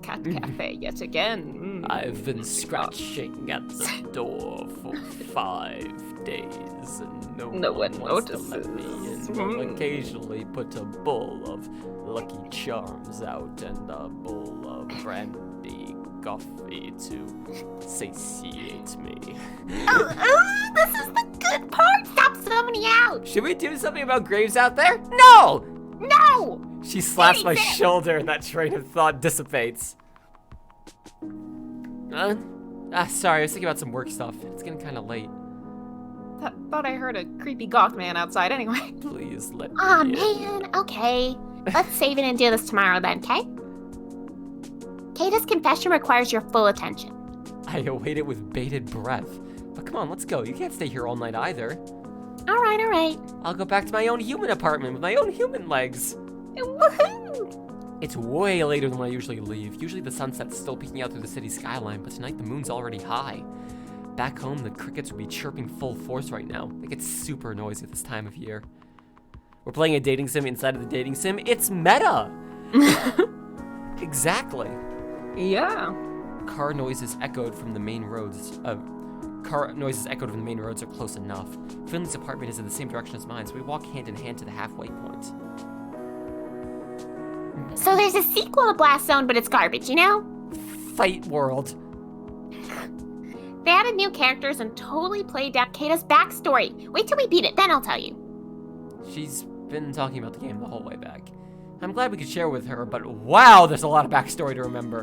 cat cafe yet again. I've been scratching at the door for 5 days and no one wants to let me in. I'll occasionally put a bowl of Lucky Charms out and a bowl of brandy coffee to satiate me. Oh, this is the good part. Stop zoning out. Should we do something about Graves out there? No! No. She slaps my Anything. shoulder and that train of thought dissipates. Sorry, I was thinking about some work stuff. It's getting kind of late. Thought I heard a creepy goth man outside anyway. Please let me Aw, in. man. Okay. Let's save it and do this tomorrow then, okay? Kata's confession requires your full attention. I await it with bated breath. But come on, let's go. You can't stay here all night either. All right, all right. I'll go back to my own human apartment with my own human legs. Woohoo! It's way later than when I usually leave. Usually the sunset's still peeking out through the city skyline, but tonight the moon's already high. Back home, the crickets would be chirping full force right now. They get super noisy at this time of year. We're playing a dating sim inside of the dating sim. It's meta! Exactly. Yeah. Car noises echoed from the main roads. Car noises echoed from the main roads are close enough. Finley's apartment is in the same direction as mine, so we walk hand in hand to the halfway point. So there's a sequel to Blast Zone, but it's garbage, you know? Fight World. They added new characters and totally played down Kata's backstory. Wait till we beat it, then I'll tell you. She's been talking about the game the whole way back. I'm glad we could share with her, but wow, there's a lot of backstory to remember.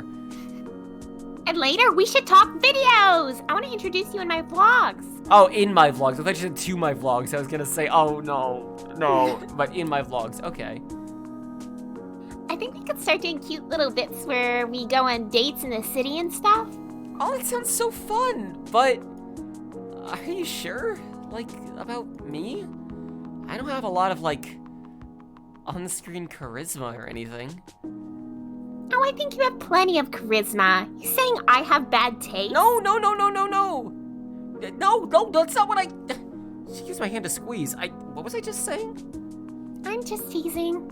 And later, we should talk videos! I want to introduce you in my vlogs. Oh, in my vlogs. I thought you said to my vlogs. I was gonna say, oh no, but in my vlogs. Okay. I think we could start doing cute little bits where we go on dates in the city and stuff. Oh, that sounds so fun, but are you sure? Like, about me? I don't have a lot of, like, on-screen charisma or anything. Oh, I think you have plenty of charisma. You saying I have bad taste? No, that's not what I... She used my hand to squeeze. What was I just saying? I'm just teasing.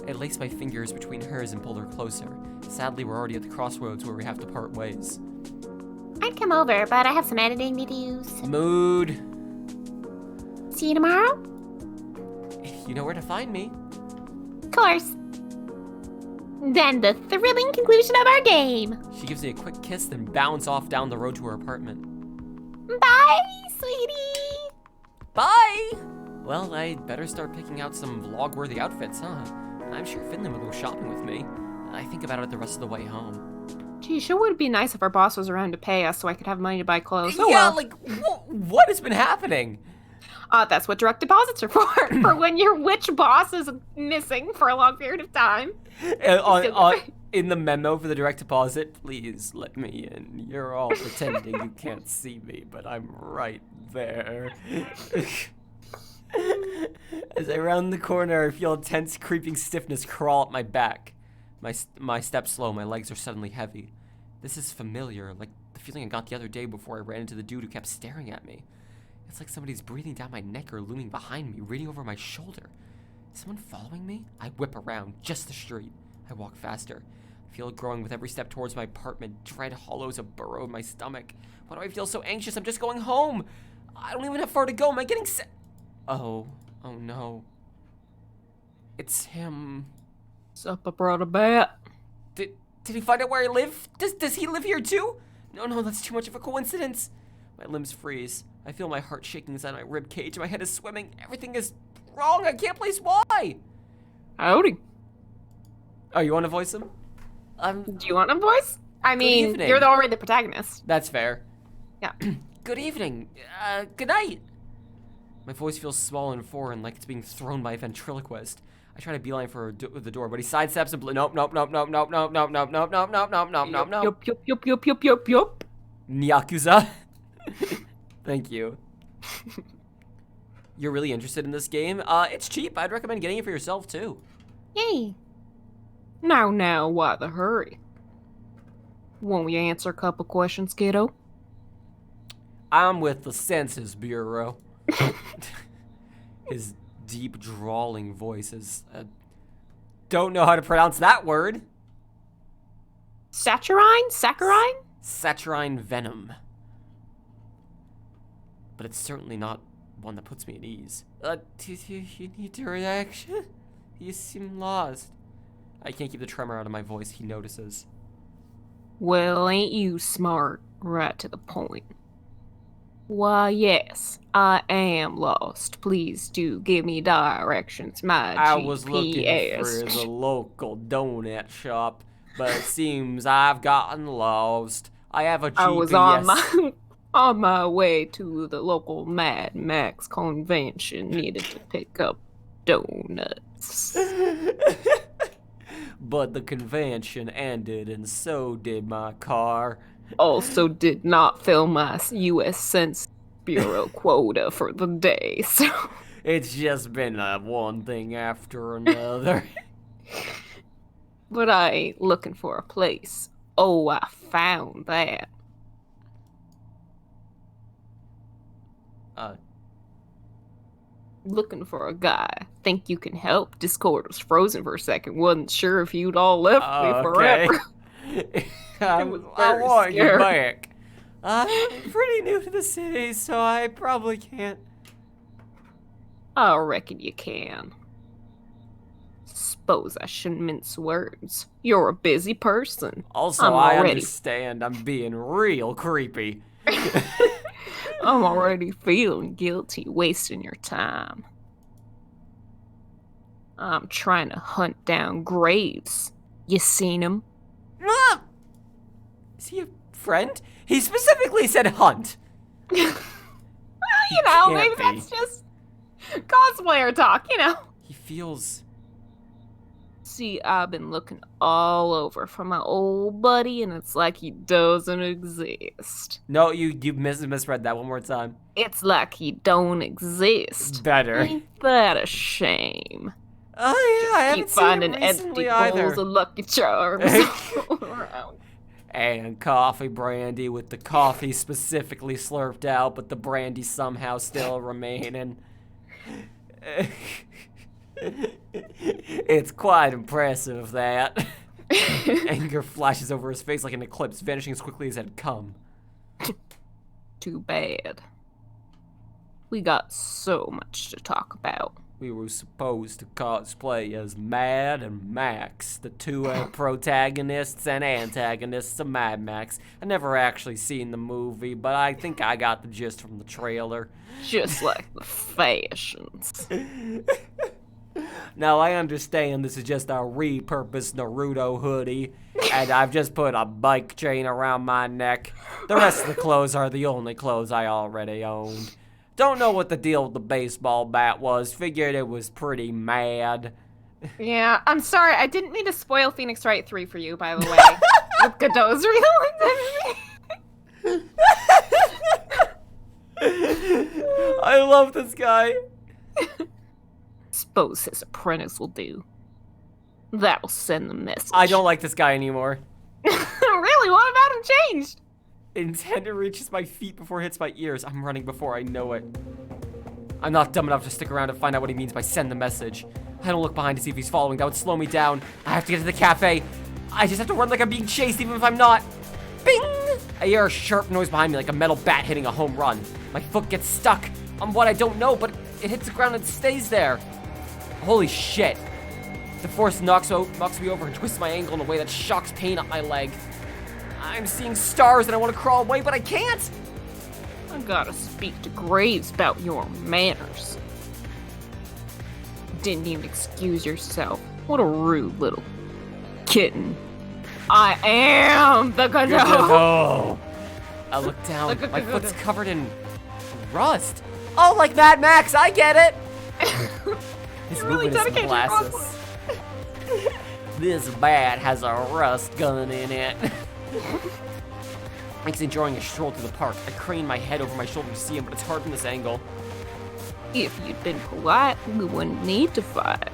I laced my fingers between hers and pulled her closer. Sadly, we're already at the crossroads where we have to part ways. I'd come over, but I have some editing to do. So Mood. see you tomorrow? You know where to find me. Of course. Then the thrilling conclusion of our game. She gives me a quick kiss, then bounds off down the road to her apartment. Bye, sweetie. Bye! Well, I'd better start picking out some vlog-worthy outfits, huh? I'm sure Finley will go shopping with me. I think about it the rest of the way home. Gee, sure would be nice if our boss was around to pay us so I could have money to buy clothes. Oh, yeah, well. like, what has been happening? That's what direct deposits are for. For when your witch boss is missing for a long period of time. In the memo for the direct deposit, please let me in. You're all pretending you can't see me, but I'm right there. As I round the corner, I feel a tense, creeping stiffness crawl up my back. My steps slow, my legs are suddenly heavy. This is familiar, like the feeling I got the other day before I ran into the dude who kept staring at me. It's like somebody's breathing down my neck or looming behind me, reading over my shoulder. Is someone following me? I whip around, just the street. I walk faster. I feel it growing with every step towards my apartment. Dread hollows a burrow in my stomach. Why do I feel so anxious? I'm just going home. I don't even have far to go. Am I getting sick? Oh no. It's him. Sup, I brought a bat. Did he find out where I live? Does he live here too? No, that's too much of a coincidence. My limbs freeze. I feel my heart shaking inside my rib cage. My head is swimming. Everything is wrong. I can't place why. Howdy. Oh, you want to voice him? Do you want a voice? I mean, evening. you're already the protagonist. That's fair. Yeah. Good evening. Good night. My voice feels small and foreign, like it's being thrown by a ventriloquist. I try to beeline for the door, but he sidesteps and nope. Yup. Nyakuza. Thank you. You're really interested in this game? It's cheap. I'd recommend getting it for yourself too. Yay. Now, why the hurry? Won't we answer a couple questions, kiddo? I'm with the Census Bureau. His deep, drawling voice is... don't know how to pronounce that word. Saccharine? Saccharine venom. But it's certainly not one that puts me at ease. You need a reaction? You seem lost. I can't keep the tremor out of my voice. He notices. Well, ain't you smart? Right to the point. Why, yes, I am lost. Please do give me directions, my I GPS. was looking for the local donut shop, but it seems I've gotten lost. I have a GPS. I was on my way to the local Mad Max convention. Needed to pick up donuts. But the convention ended, and so did my car. Also did not fill my U.S. Census Bureau quota for the day, so... It's just been one thing after another. But I ain't looking for a place. Oh, I found that. Looking for a guy. Think you can help? Discord was frozen for a second. Wasn't sure if you'd all left me forever. I want you back. I'm pretty new to the city, so I probably can't. I reckon you can. Suppose I shouldn't mince words. You're a busy person. Also, I understand I'm being real creepy. I'm already feeling guilty wasting your time. I'm trying to hunt down Graves. You seen him? Is he a friend? He specifically said hunt. Well, you know, maybe that's just cosplayer talk, you know. He feels... See, I've been looking all over for my old buddy, and it's like he doesn't exist. No, you misread that one more time. It's like he don't exist. Better. Ain't that a shame? Oh yeah, I haven't Keep finding seen him recently empty either. bowls of Lucky Charms all around. And coffee brandy with the coffee specifically slurped out, but the brandy somehow still remaining. It's quite impressive, that. Anger flashes over his face like an eclipse, vanishing as quickly as it had come. Too bad. We got so much to talk about. We were supposed to cosplay as Mad and Max, the two protagonists and antagonists of Mad Max. I never actually seen the movie, but I think I got the gist from the trailer. Just like the fashions. Now, I understand this is just a repurposed Naruto hoodie, and I've just put a bike chain around my neck. The rest of the clothes are the only clothes I already owned. Don't know what the deal with the baseball bat was. Figured it was pretty mad. Yeah, I'm sorry. I didn't mean to spoil Phoenix Wright 3 for you, by the way. With Godot's real. I love this guy. Suppose his apprentice will do. That'll send the message. I don't like this guy anymore. Really? What about him changed? The antenna reaches my feet before it hits my ears. I'm running before I know it. I'm not dumb enough to stick around and find out what he means by send the message. I don't look behind to see if he's following. That would slow me down. I have to get to the cafe. I just have to run like I'm being chased, even if I'm not. Bing! I hear a sharp noise behind me like a metal bat hitting a home run. My foot gets stuck on what I don't know, but it hits the ground and stays there. Holy shit. The force knocks me over and twists my ankle in a way that shocks pain up my leg. I'm seeing stars and I want to crawl away, but I can't. I gotta speak to Graves about your manners. Didn't even excuse yourself. What a rude little kitten. I am the Godot. Oh. I look down. My foot's covered in rust. Oh, like Mad Max. I get it. His movement is molasses. This bat has a rust gun in it. He's enjoying a stroll through the park. I crane my head over my shoulder to see him, but it's hard from this angle. If you'd been polite, we wouldn't need to fight.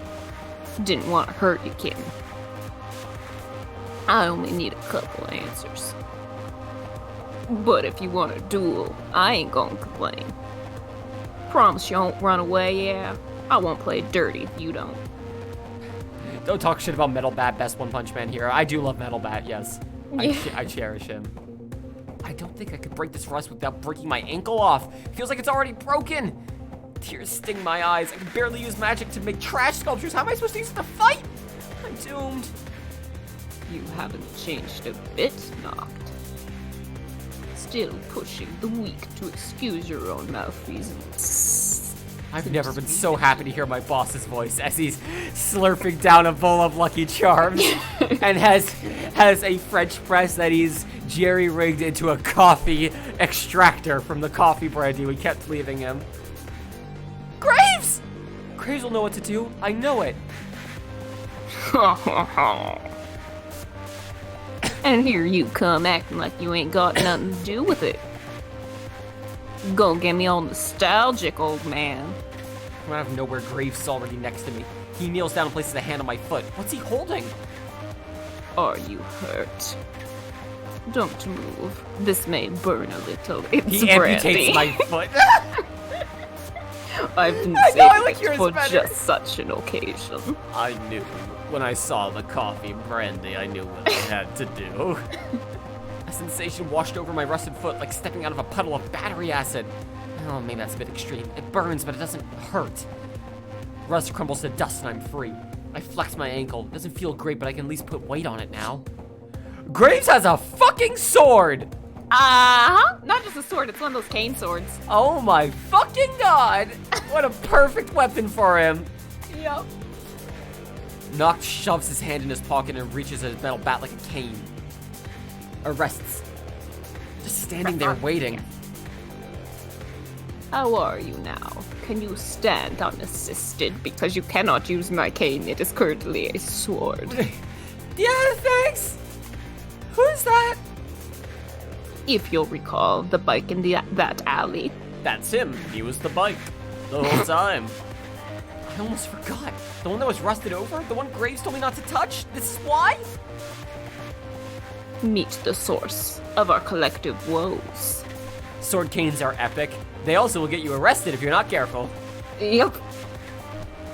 Didn't want to hurt you, kitten. I only need a couple answers. But if you want a duel, I ain't gonna complain. Promise you won't run away, yeah? I won't play dirty if you don't. Don't talk shit about Metal Bat, best One Punch Man here. I do love Metal Bat, yes. I cherish him. I don't think I could break this rust without breaking my ankle off. Feels like it's already broken. Tears sting my eyes. I can barely use magic to make trash sculptures. How am I supposed to use it to fight? I'm doomed. You haven't changed a bit, Noct. Still pushing the weak to excuse your own malfeasance. I've never been so happy to hear my boss's voice as he's slurping down a bowl of Lucky Charms and has a French press that he's jerry-rigged into a coffee extractor from the coffee brandy we kept leaving him. Graves! Graves will know what to do. I know it. And here you come acting like you ain't got nothing to do with it. Gonna get me all nostalgic, old man. I'm out of nowhere, Graves is already next to me. He kneels down and places a hand on my foot. What's he holding? Are you hurt? Don't move. This may burn a little. It's He brandy. amputates my foot. I've been I know, I like saving yours it for better. just such an occasion. I knew. When I saw the coffee brandy, I knew what I had to do. A sensation washed over my rusted foot like stepping out of a puddle of battery acid. Oh, maybe that's a bit extreme. It burns, but it doesn't hurt. Rust crumbles to dust and I'm free. I flex my ankle. It doesn't feel great, but I can at least put weight on it now. Graves has a fucking sword! Uh-huh. Not just a sword, it's one of those cane swords. Oh my fucking god! What a perfect weapon for him. Yep. Noct shoves his hand in his pocket and reaches at his metal bat like a cane. Arrests. Just standing there waiting. How are you now? Can you stand unassisted? Because you cannot use my cane, it is currently a sword. Yeah, thanks! Who's that? If you'll recall, the bike in that alley. That's him. He was the bike. The whole time. I almost forgot. The one that was rusted over? The one Graves told me not to touch? This is why? Meet the source of our collective woes. Sword canes are epic. They also will get you arrested if you're not careful. Yep.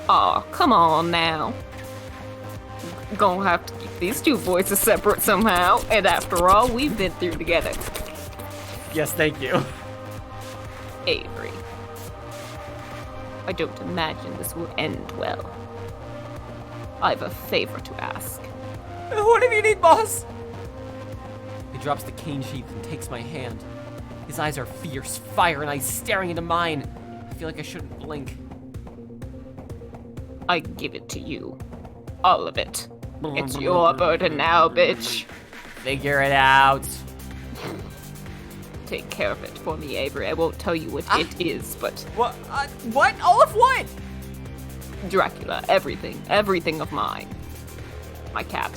Aw, come on now. Gonna have to keep these two voices separate somehow, and after all we've been through together. Yes, thank you. Avery. I don't imagine this will end well. I've a favor to ask. Whatever you need, boss. He drops the cane sheath and takes my hand. His eyes are fierce, fire and eyes staring into mine. I feel like I shouldn't blink. I give it to you. All of it. It's your burden now, bitch. Figure it out. Take care of it for me, Avery. I won't tell you what it is, but What? What? All of what? Dracula, everything of mine. My cat.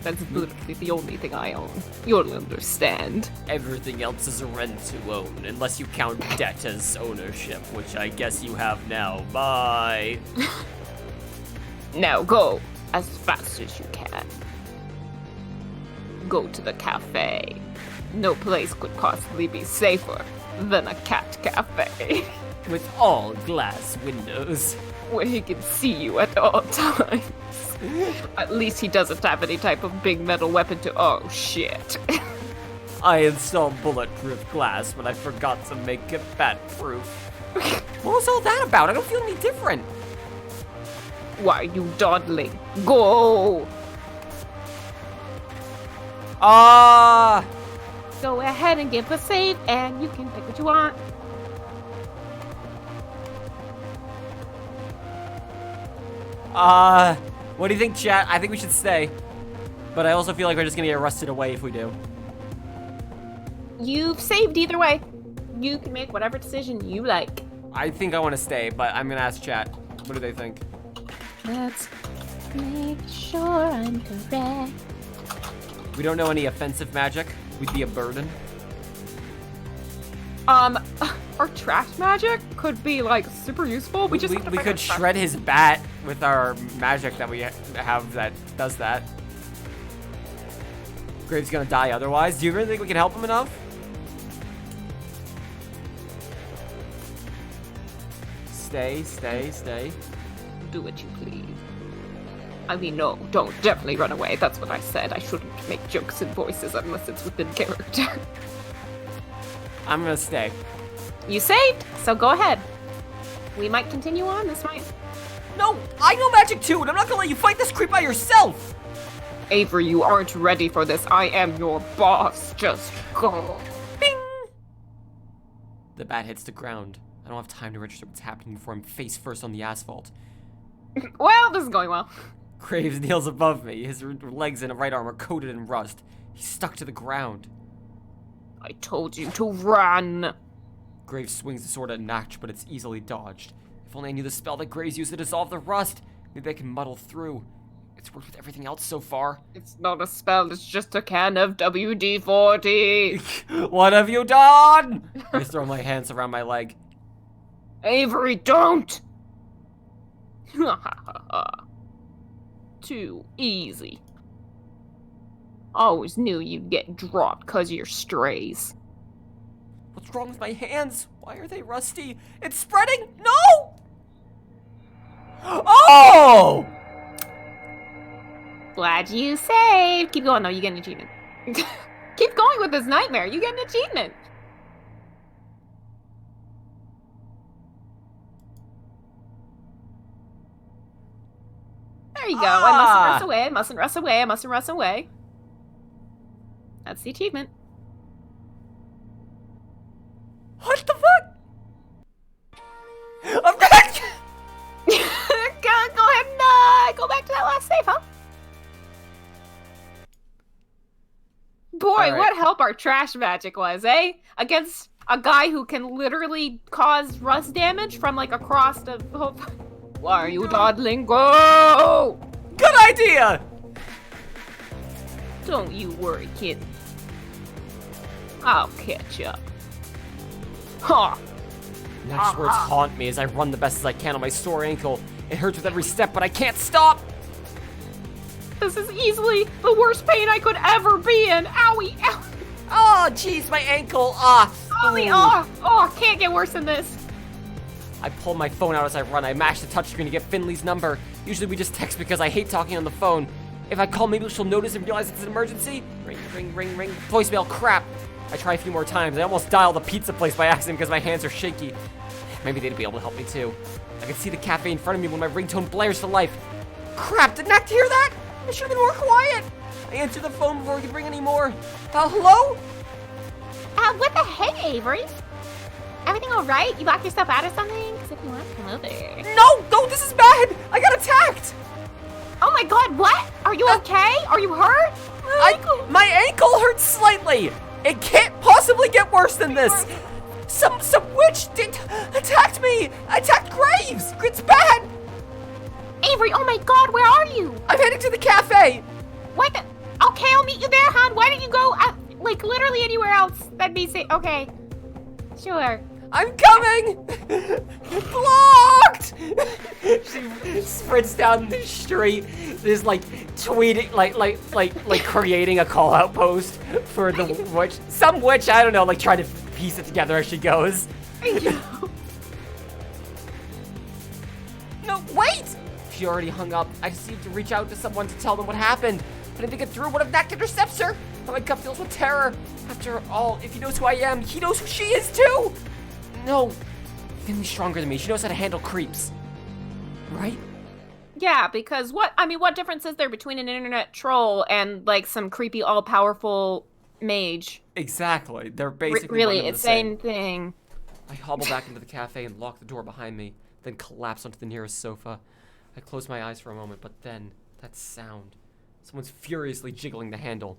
That's literally the only thing I own. You'll understand. Everything else is a rent to own, unless you count debt as ownership, which I guess you have now. Bye. Now go as fast as you can. go to the cafe. No place could possibly be safer than a cat cafe. With all glass windows. Where he can see you at all times. At least he doesn't have any type of big metal weapon to. Oh shit. I installed bulletproof glass, but I forgot to make it bat-proof. What was all that about? I don't feel any different. Why are you dawdling? Go! Go ahead and give a save, and you can pick what you want. What do you think, chat? I think we should stay. But I also feel like we're just gonna get arrested away if we do. You've saved either way. You can make whatever decision you like. I think I want to stay, but I'm gonna ask chat. What do they think? Let's make sure I'm correct. We don't know any offensive magic. We'd be a burden. Our trash magic could be like super useful. We could shred his bat with our magic that we have that does that. Graves gonna die otherwise. Do you really think we can help him enough? Stay. Do what you please. I mean, no, don't definitely run away. That's what I said. I shouldn't make jokes and voices unless it's within character. I'm gonna stay. You saved, so go ahead. We might continue on. This might. No, I know magic too, and I'm not gonna let you fight this creep by yourself. Avery, you aren't ready for this. I am your boss. Just go. Bing! The bat hits the ground. I don't have time to register what's happening before I'm face first on the asphalt. Well, this is going well. Graves kneels above me. His legs and right arm are coated in rust. He's stuck to the ground. I told you to run. Graves swings the sword at Natch, but it's easily dodged. If only I knew the spell that Graves used to dissolve the rust. Maybe I can muddle through. It's worked with everything else so far. It's not a spell, it's just a can of WD-40. What have you done? I throw my hands around my leg. Avery, don't! Too easy. Always knew you'd get dropped cause you're strays. What's wrong with my hands? Why are they rusty? It's spreading! No! Oh! Glad you saved. Keep going though, you get an achievement. Keep going with this nightmare, you get an achievement. There you go. I mustn't rust away. That's the achievement. What the fuck? I'm back! Go ahead and go back to that last save, huh? Boy, right. What help our trash magic was, eh? Against a guy who can literally cause rust damage from like across the whole... Why are you dawdling? Go! Good idea! Don't you worry, kid. I'll catch up. Ha! Next words haunt me as I run the best as I can on my sore ankle. It hurts with every step, but I can't stop! This is easily the worst pain I could ever be in. Owie! Owie! Oh, jeez, my ankle! Can't get worse than this. I pull my phone out as I run. I mash the touchscreen to get Finley's number. Usually we just text because I hate talking on the phone. If I call, maybe she'll notice and realize it's an emergency. Ring, ring, ring, ring. Voicemail, crap. I try a few more times. I almost dialed the pizza place by accident because my hands are shaky. Maybe they'd be able to help me too. I can see the cafe in front of me when my ringtone blares to life. Crap, did Nack hear that? I should have been more quiet. I answered the phone before we could ring any more. Hello? What the heck, Avery? Everything all right? You locked yourself out or something? Because if you want, come over. No, this is bad. I got attacked. Oh my god, what? Are you okay? Are you hurt? My ankle hurts slightly. It can't possibly get worse than this. Some witch attacked me. Attacked Graves. It's bad. Avery, oh my god, where are you? I'm heading to the cafe. What the? Okay, I'll meet you there, hon. Why don't you go, like, literally anywhere else? That'd be safe. Okay. Sure. I'm coming! Blocked! She sprints down the street, is like tweeting, like creating a call out post for the witch. Some witch, I don't know, like trying to piece it together as she goes. No, wait! She already hung up. I just need to reach out to someone to tell them what happened. But if they get through, what if Knack intercepts her? My gut fills with terror. After all, if he knows who I am, he knows who she is too! No, Finley's stronger than me. She knows how to handle creeps. Right? Yeah, because what difference is there between an internet troll and like some creepy all-powerful mage? Exactly. They're basically really, one and it's the same. same thing. I hobble back into the cafe and lock the door behind me, then collapse onto the nearest sofa. I close my eyes for a moment, but then, that sound. Someone's furiously jiggling the handle.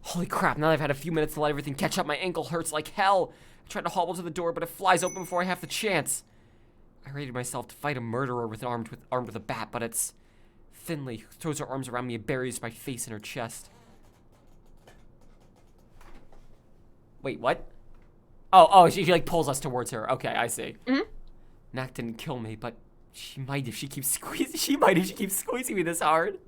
Holy crap, now that I've had a few minutes to let everything catch up, my ankle hurts like hell. I try to hobble to the door, but it flies open before I have the chance. I readied myself to fight a murderer armed with a bat, but it's Finley, who throws her arms around me and buries my face in her chest. Wait, what? Oh, she like pulls us towards her. Okay, I see. Knack didn't kill me, but she might if she keeps squeezing. She might if she keeps squeezing me this hard. Avery!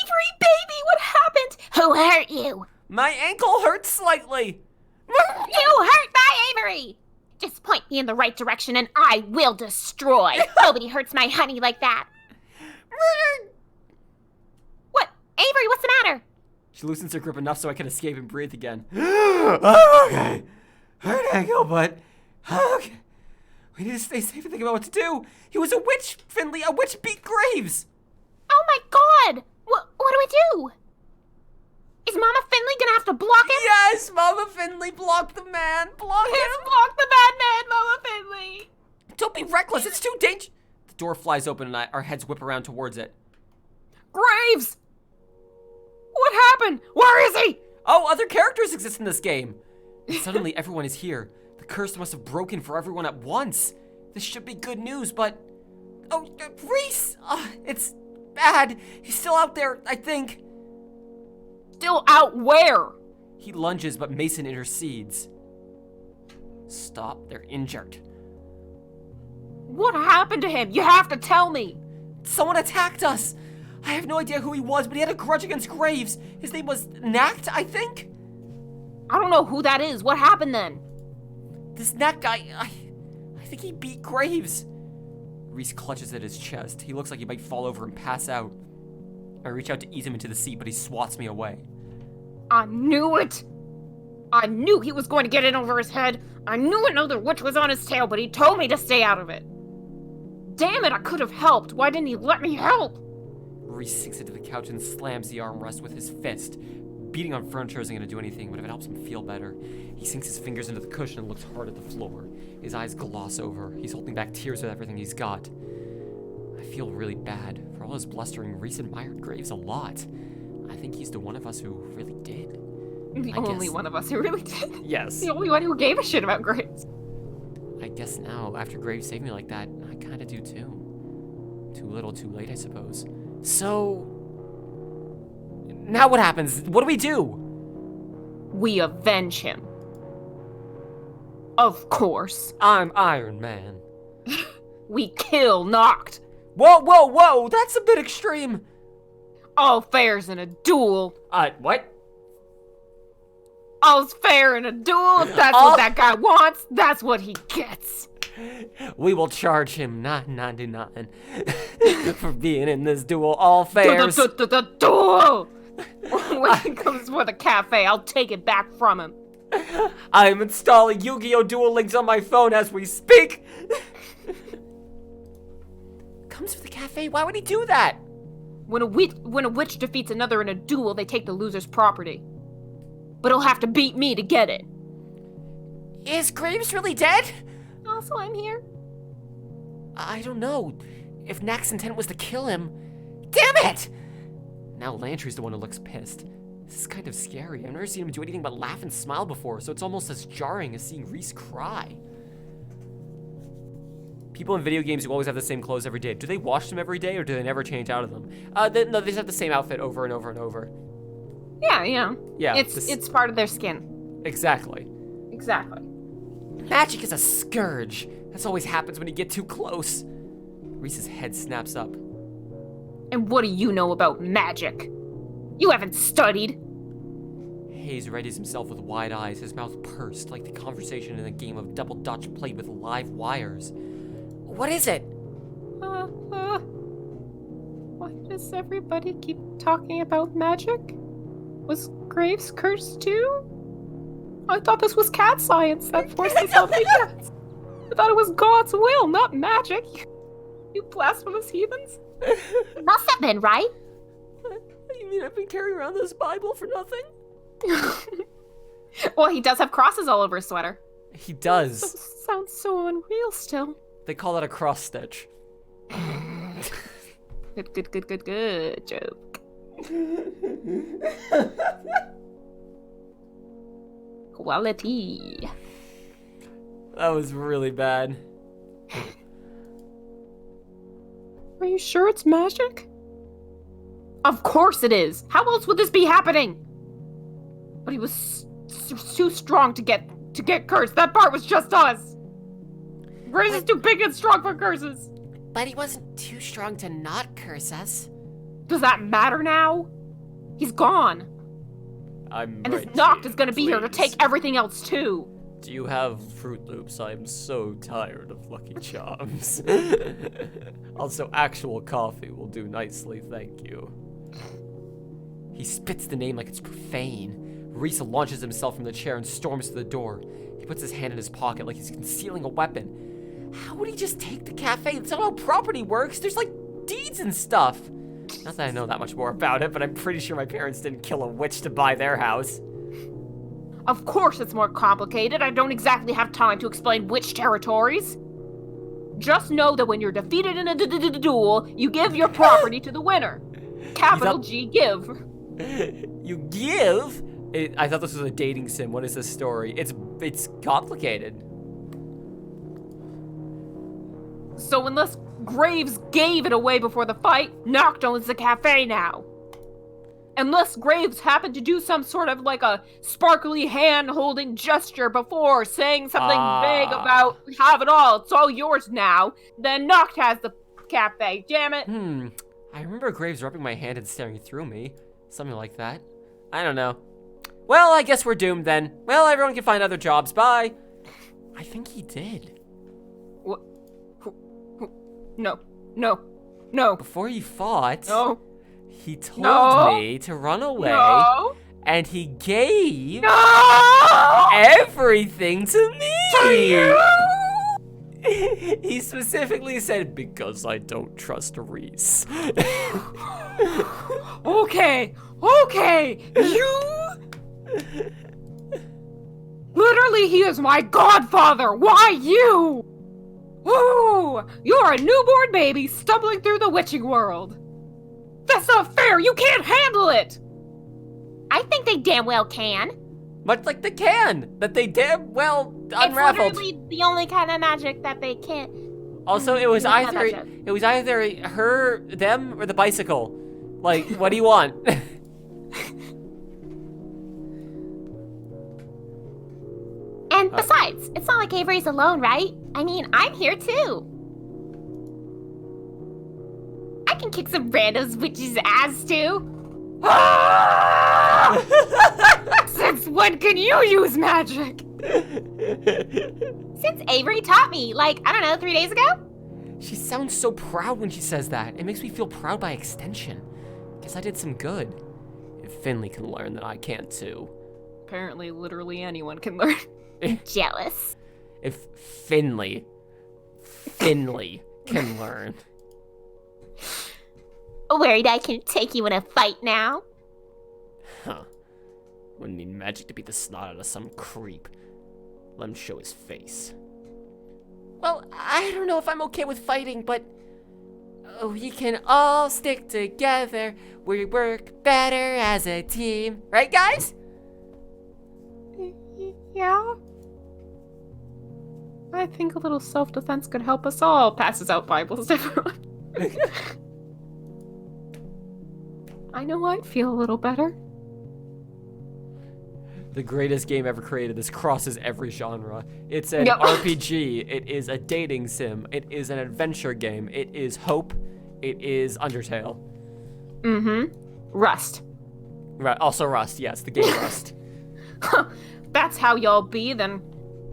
Avery, baby, what happened? Who hurt you? My ankle hurts slightly. You hurt my Avery! Just point me in the right direction and I will destroy. Nobody hurts my honey like that. What? Avery, what's the matter? She loosens her grip enough so I can escape and breathe again. Okay. Hurt ankle, but okay. We need to stay safe and think about what to do. He was a witch, Finley. A witch beat Graves. Oh my god! What do we do? Is Mama Finley gonna have to block him? Yes, Mama Finley, block the man. Block him. Block the bad man, Mama Finley! Don't be reckless. It's too dangerous. The door flies open and our heads whip around towards it. Graves! What happened? Where is he? Oh, other characters exist in this game. And suddenly everyone is here. The curse must have broken for everyone at once. This should be good news, but... Oh, Reese! It's bad. He's still out there, I think. Still out where? He lunges, but Mason intercedes. Stop, they're injured. What happened to him? You have to tell me. Someone attacked us. I have no idea who he was, but he had a grudge against Graves. His name was Knack, I think? I don't know who that is. What happened then? This Knack guy, I think he beat Graves. Reese clutches at his chest. He looks like he might fall over and pass out. I reach out to ease him into the seat, but he swats me away. I knew it. I knew he was going to get in over his head. I knew another witch was on his tail, but he told me to stay out of it. Damn it, I could have helped. Why didn't he let me help? Reese sinks into the couch and slams the armrest with his fist. Beating on furniture isn't going to do anything, but if it helps him feel better, he sinks his fingers into the cushion and looks hard at the floor. His eyes gloss over. He's holding back tears with everything he's got. I feel really bad. For all his blustering, Reese admired Graves a lot. I think he's the one of us who really did. The only one of us who really did. Yes. The only one who gave a shit about Graves. I guess now, after Graves saved me like that, I kinda do too. Too little, too late, I suppose. So... now what happens? What do we do? We avenge him. Of course. I'm Iron Man. We kill Noct. Whoa, that's a bit extreme. All fair's in a duel. What? All's fair in a duel. If that's what that guy wants, that's what he gets. We will charge him $9.99 for being in this duel. All fairs. The duel. When he comes for the cafe, I'll take it back from him. I'm installing Yu-Gi-Oh! Duel Links on my phone as we speak. Comes for the cafe? Why would he do that? When a witch defeats another in a duel, they take the loser's property. But he'll have to beat me to get it. Is Graves really dead? Also, I'm here. I don't know. If Knack's intent was to kill him... Damn it! Now Lantry's the one who looks pissed. This is kind of scary. I've never seen him do anything but laugh and smile before, so it's almost as jarring as seeing Reese cry. People in video games who always have the same clothes every day, do they wash them every day or do they never change out of them? No, they just have the same outfit over and over and over. Yeah, you know. Yeah. It's part of their skin. Exactly. Exactly. Magic is a scourge. This always happens when you get too close. Reese's head snaps up. And what do you know about magic? You haven't studied. Hayes readies himself with wide eyes, his mouth pursed like the conversation in a game of double dutch played with live wires. What is it? Why does everybody keep talking about magic? Was Graves cursed too? I thought this was cat science that forced us all to be cats. I thought it was God's will, not magic. You blasphemous heathens. Must have been, right? You mean I've been carrying around this Bible for nothing? Well, he does have crosses all over his sweater. He does. Sounds so unreal still. They call that a cross stitch. Good joke. Quality. That was really bad. Are you sure it's magic? Of course it is. How else would this be happening? But he was too strong to get cursed. That part was just us. Grace is too big and strong for curses. But he wasn't too strong to not curse us. Does that matter now? He's gone. And this Noct is gonna be here to take everything else too. Do you have Fruit Loops? I'm so tired of Lucky Charms. Also, actual coffee will do nicely, thank you. He spits the name like it's profane. Reese launches himself from the chair and storms to the door. He puts his hand in his pocket like he's concealing a weapon. How would he just take the cafe? That's not how property works. There's like deeds and stuff. Not that I know that much more about it, but I'm pretty sure my parents didn't kill a witch to buy their house. Of course it's more complicated. I don't exactly have time to explain which territories. Just know that when you're defeated in a duel, you give your property to the winner. Capital G, give. You give? I thought this was a dating sim. What is this story? It's complicated. So unless Graves gave it away before the fight, Noct owns the cafe now. Unless Graves happened to do some sort of like a sparkly hand-holding gesture before saying something vague about have it all yours now, then Noct has the cafe, damn it. I remember Graves rubbing my hand and staring through me. Something like that. I don't know. Well, I guess we're doomed then. Well, everyone can find other jobs. Bye. I think he did. What? No. Before he fought, No. he told me to run away, and he gave everything to me. He specifically said, because I don't trust Reese. Okay, you... Literally, he is my godfather. Why you? Ooh, you're a newborn baby stumbling through the witching world. That's not fair. You can't handle it. I think they damn well can. Much like the can that they damn well unraveled. It's literally the only kind of magic that they can't. Also, it was either her, them, or the bicycle. Like, what do you want? And besides, it's not like Avery's alone, right? I mean, I'm here too. I can kick some randos witches' ass too. Since when can you use magic? Since Avery taught me, like, I don't know, 3 days ago? She sounds so proud when she says that. It makes me feel proud by extension. Guess I did some good. If Finley can learn, then I can too. Apparently, literally anyone can learn. Jealous. If Finley can learn. Worried I can take you in a fight now? Huh. Wouldn't need magic to beat the snot out of some creep. Let him show his face. Well, I don't know if I'm okay with fighting, but we can all stick together. We work better as a team. Right, guys? Yeah. I think a little self-defense could help us all. Passes out Bibles to everyone. I know I'd feel a little better. The greatest game ever created. This crosses every genre. It's an Yep. RPG. It is a dating sim. It is an adventure game. It is Hope. It is Undertale. Rust. Right. Also Rust. Yes, the game Rust. That's how y'all be, then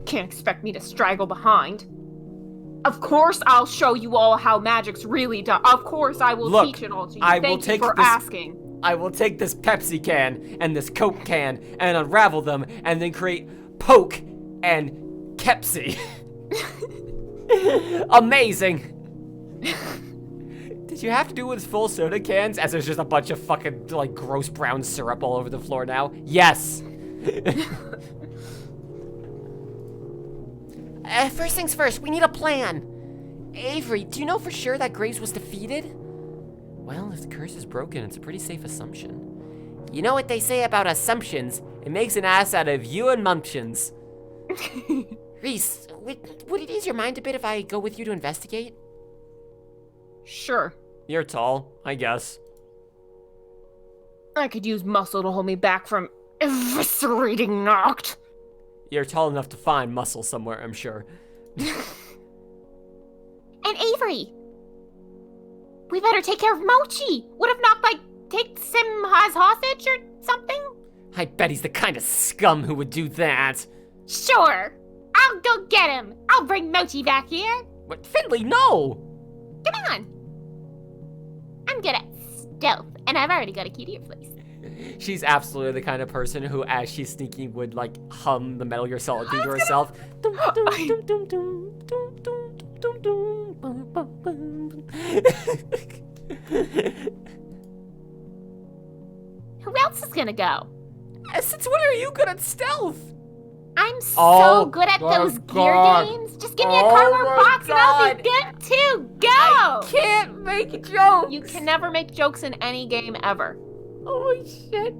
can't expect me to straggle behind. Of course I'll show you all how magic's really done. Of course I will Look, teach it all to you. I will Thank take you for this- asking. I will take this Pepsi can and this Coke can and unravel them and then create Poke and Kepsi. Amazing. Did you have to do it with full soda cans as there's just a bunch of fucking like gross brown syrup all over the floor now? Yes. First things first, we need a plan. Avery, do you know for sure that Graves was defeated? Well, if the curse is broken, it's a pretty safe assumption. You know what they say about assumptions? It makes an ass out of you and mumptions. Reese, would it ease your mind a bit if I go with you to investigate? Sure. You're tall, I guess. I could use muscle to hold me back from eviscerating Noct. You're tall enough to find muscle somewhere, I'm sure. And Avery! We better take care of Mochi! What if Noct, takes him as hostage or something? I bet he's the kind of scum who would do that. Sure! I'll go get him! I'll bring Mochi back here! But Finley, no! Come on! I'm good at stealth, and I've already got a key to your place. She's absolutely the kind of person who, as she's sneaking, would like hum the Metal Gear Solid theme to herself. Dum, dum, dum, dum, dum, dum, dum, dum, dum, bum, bum, bum. Who else is gonna go? Since when are you good at stealth? I'm so Oh good at my those God. gear games. Just give me a Oh cardboard my box and I'll be God. good to go! Can't make jokes. You can never make jokes in any game ever. Holy shit.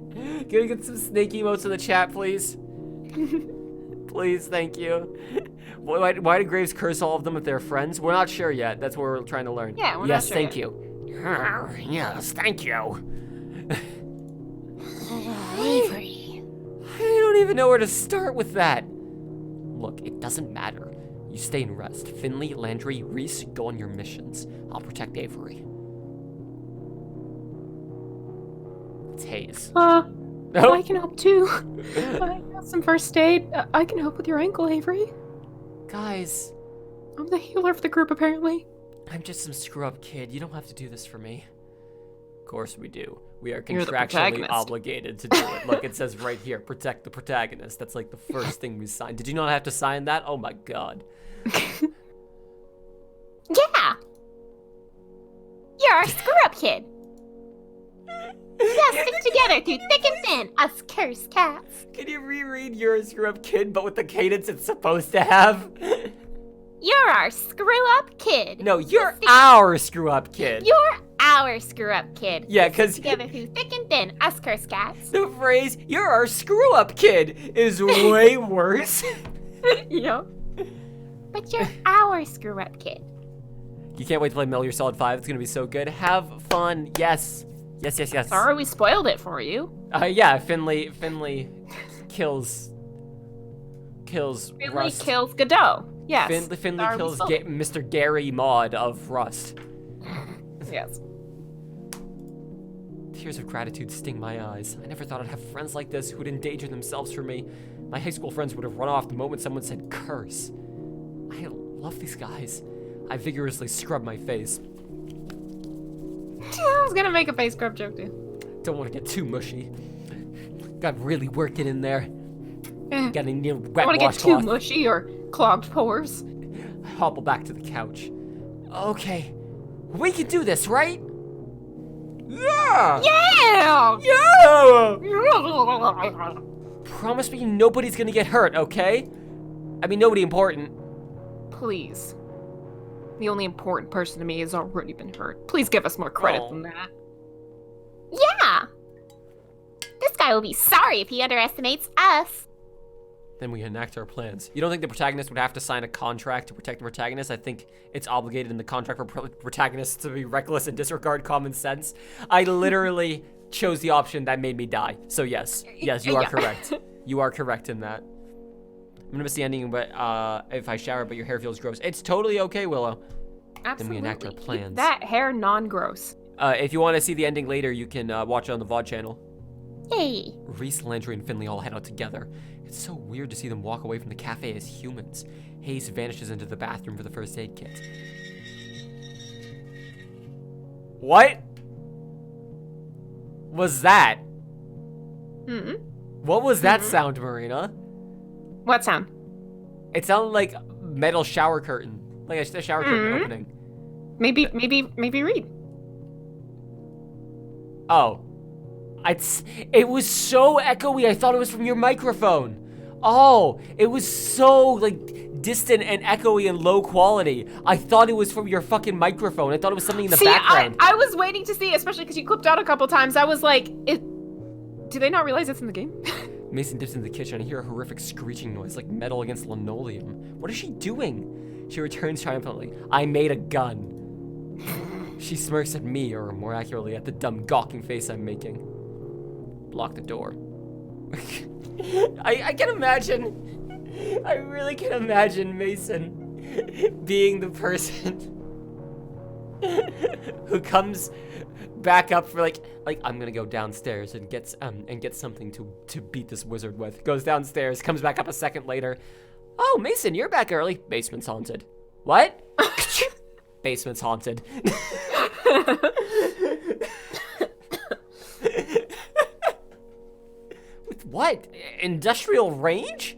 Can we get some snake emotes in the chat, please? Please, thank you. Why did Graves curse all of them if they're friends? We're not sure yet. That's what we're trying to learn. Yeah, we're yes, not sure thank you. Yes, thank you. Avery. I don't even know where to start with that. Look, it doesn't matter. You stay and rest. Finley, Landry, Reese, go on your missions. I'll protect Avery. It's Hayes. I No. can help too. I got some first aid. I can help with your ankle, Avery. Guys, I'm the healer of the group, apparently. I'm just some screw-up kid. You don't have to do this for me. Of course we do. We are You're the contractually protagonist. obligated to do it. Look, it says right here, protect the protagonist. That's like the first thing we signed. Did you not have to sign that? Oh my god. Yeah! You're our screw-up kid. Yeah, stick together through thick and thin, us cursed cats. Can you reread You're a Screw-Up Kid, but with the cadence it's supposed to have? You're our screw-up kid. No, you're our screw-up kid. You're our screw-up kid. Yeah, because Together through thick and thin, us cursed cats. the phrase, you're our screw-up kid, is way worse. Yep. But you're our screw-up kid. You can't wait to play Metal Gear Solid 5. It's going to be so good. Have fun. Yes. Yes, yes, yes. Sorry we spoiled it for you. Yeah, Finley kills Finley Rust. kills Godot. Yes. Finley Sorry we kills spoiled it. Mr. Gary Maud of Rust. Yes. Tears of gratitude sting my eyes. I never thought I'd have friends like this who would endanger themselves for me. My high school friends would have run off the moment someone said curse. I love these guys. I vigorously scrub my face. I was gonna make a face scrub joke too. Don't want to get too mushy. Got really working in there. Eh. Got a new I wet want to get too washcloth. mushy or clogged pores. I hobble back to the couch. Okay, we can do this, right? Yeah! Yeah! Yeah! Promise me nobody's gonna get hurt, okay? I mean, nobody important. Please. The only important person to me has already been hurt. Please give us more credit Oh. than that. Yeah! This guy will be sorry if he underestimates us. Then we enact our plans. You don't think the protagonist would have to sign a contract to protect the protagonist? I think it's obligated in the contract for protagonists to be reckless and disregard common sense. I literally chose the option that made me die. So yes, you are Yeah. correct. You are correct in that. I'm gonna miss the ending, but if I shower, but your hair feels gross. It's totally okay, Willow. Absolutely. Then we enact our Keep plans. that hair non-gross. If you want to see the ending later, you can watch it on the VOD channel. Hey. Reese, Landry, and Finley all head out together. It's so weird to see them walk away from the cafe as humans. Hayes vanishes into the bathroom for the first aid kit. What was that? Mm-hmm. What was that sound, Marina? What sound? It sounded like metal shower curtain, like a shower curtain opening. Maybe read. Oh, it was so echoey. I thought it was from your microphone. Oh, it was so like distant and echoey and low quality. I thought it was from your fucking microphone. I thought it was something in the background. I was waiting to see, especially because you clipped out a couple times. I was like, do they not realize it's in the game? Mason dips into the kitchen. I hear a horrific screeching noise, like metal against linoleum. What is she doing? She returns triumphantly. I made a gun. She smirks at me, or more accurately, at the dumb gawking face I'm making. Block the door. I can imagine. I really can imagine Mason being the person who comes back up for like I'm gonna go downstairs and get something to beat this wizard with. Goes downstairs, comes back up a second later. Oh, Mason, you're back early. Basement's haunted. What? Basement's haunted. With what? Industrial range?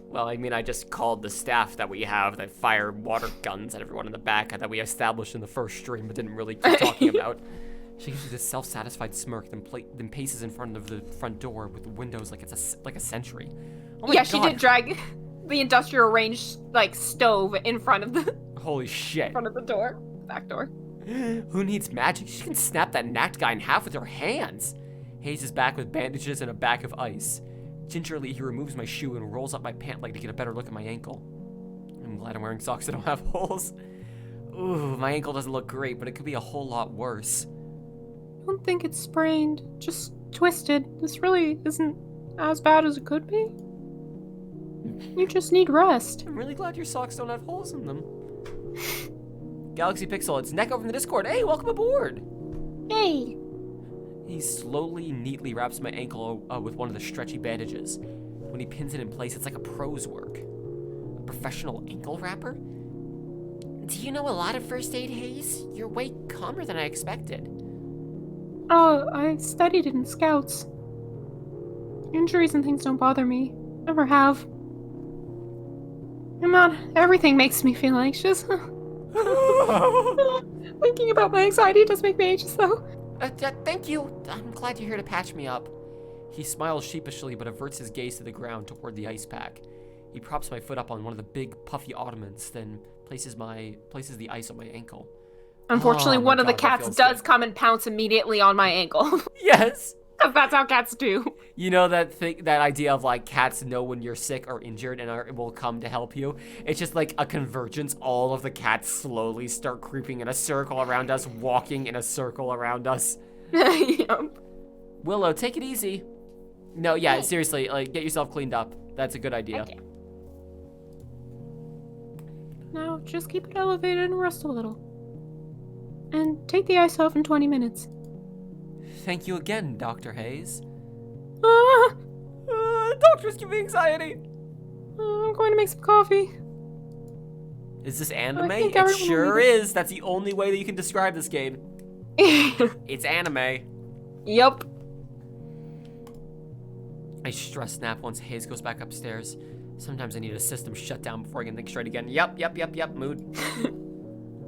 Well, I mean, I just called the staff that we have that fire water guns at everyone in the back that we established in the first stream but didn't really keep talking about. She gives me this self-satisfied smirk, then paces in front of the front door with the windows like it's like a sentry. Oh my Yeah, God. she did drag the industrial range like stove in front of the Holy shit. front of the door, back door. Who needs magic? She can snap that knacked guy in half with her hands. Hayes is back with bandages and a bag of ice. Gingerly, he removes my shoe and rolls up my pant leg to get a better look at my ankle. I'm glad I'm wearing socks that don't have holes. Ooh, my ankle doesn't look great, but it could be a whole lot worse. I don't think it's sprained, just twisted. This really isn't as bad as it could be. You just need rest. I'm really glad your socks don't have holes in them. Galaxy Pixel, it's Neko from the Discord. Hey, welcome aboard. Hey. He slowly, neatly wraps my ankle with one of the stretchy bandages. When he pins it in place, it's like a pro's work. A professional ankle wrapper? Do you know a lot of first aid, Hayes? You're way calmer than I expected. Oh, I studied it in Scouts. Injuries and things don't bother me. Never have. And not everything makes me feel anxious. Thinking about my anxiety does make me anxious, though. Thank you. I'm glad you're here to patch me up. He smiles sheepishly but averts his gaze to the ground toward the ice pack. He props my foot up on one of the big, puffy ottomans, then places the ice on my ankle. Unfortunately, Oh my one of the God, that cats feels does good. come and pounce immediately on my ankle. Yes! Because that's how cats do. You know that idea of like cats know when you're sick or injured and will come to help you? It's just like a convergence. All of the cats slowly start creeping in a circle around us, walking in a circle around us. Yep. Willow, take it easy. No, yeah, seriously, like get yourself cleaned up. That's a good idea. Okay. Now, just keep it elevated and rest a little. And take the ice off in 20 minutes. Thank you again, Dr. Hayes. Ah, Doctors give me anxiety. I'm going to make some coffee. Is this anime? think It everyone will sure need it. is. That's the only way that you can describe this game. It's anime. Yup. I stress snap once Hayes goes back upstairs. Sometimes I need a system shut down before I can think straight again. Yup, mood.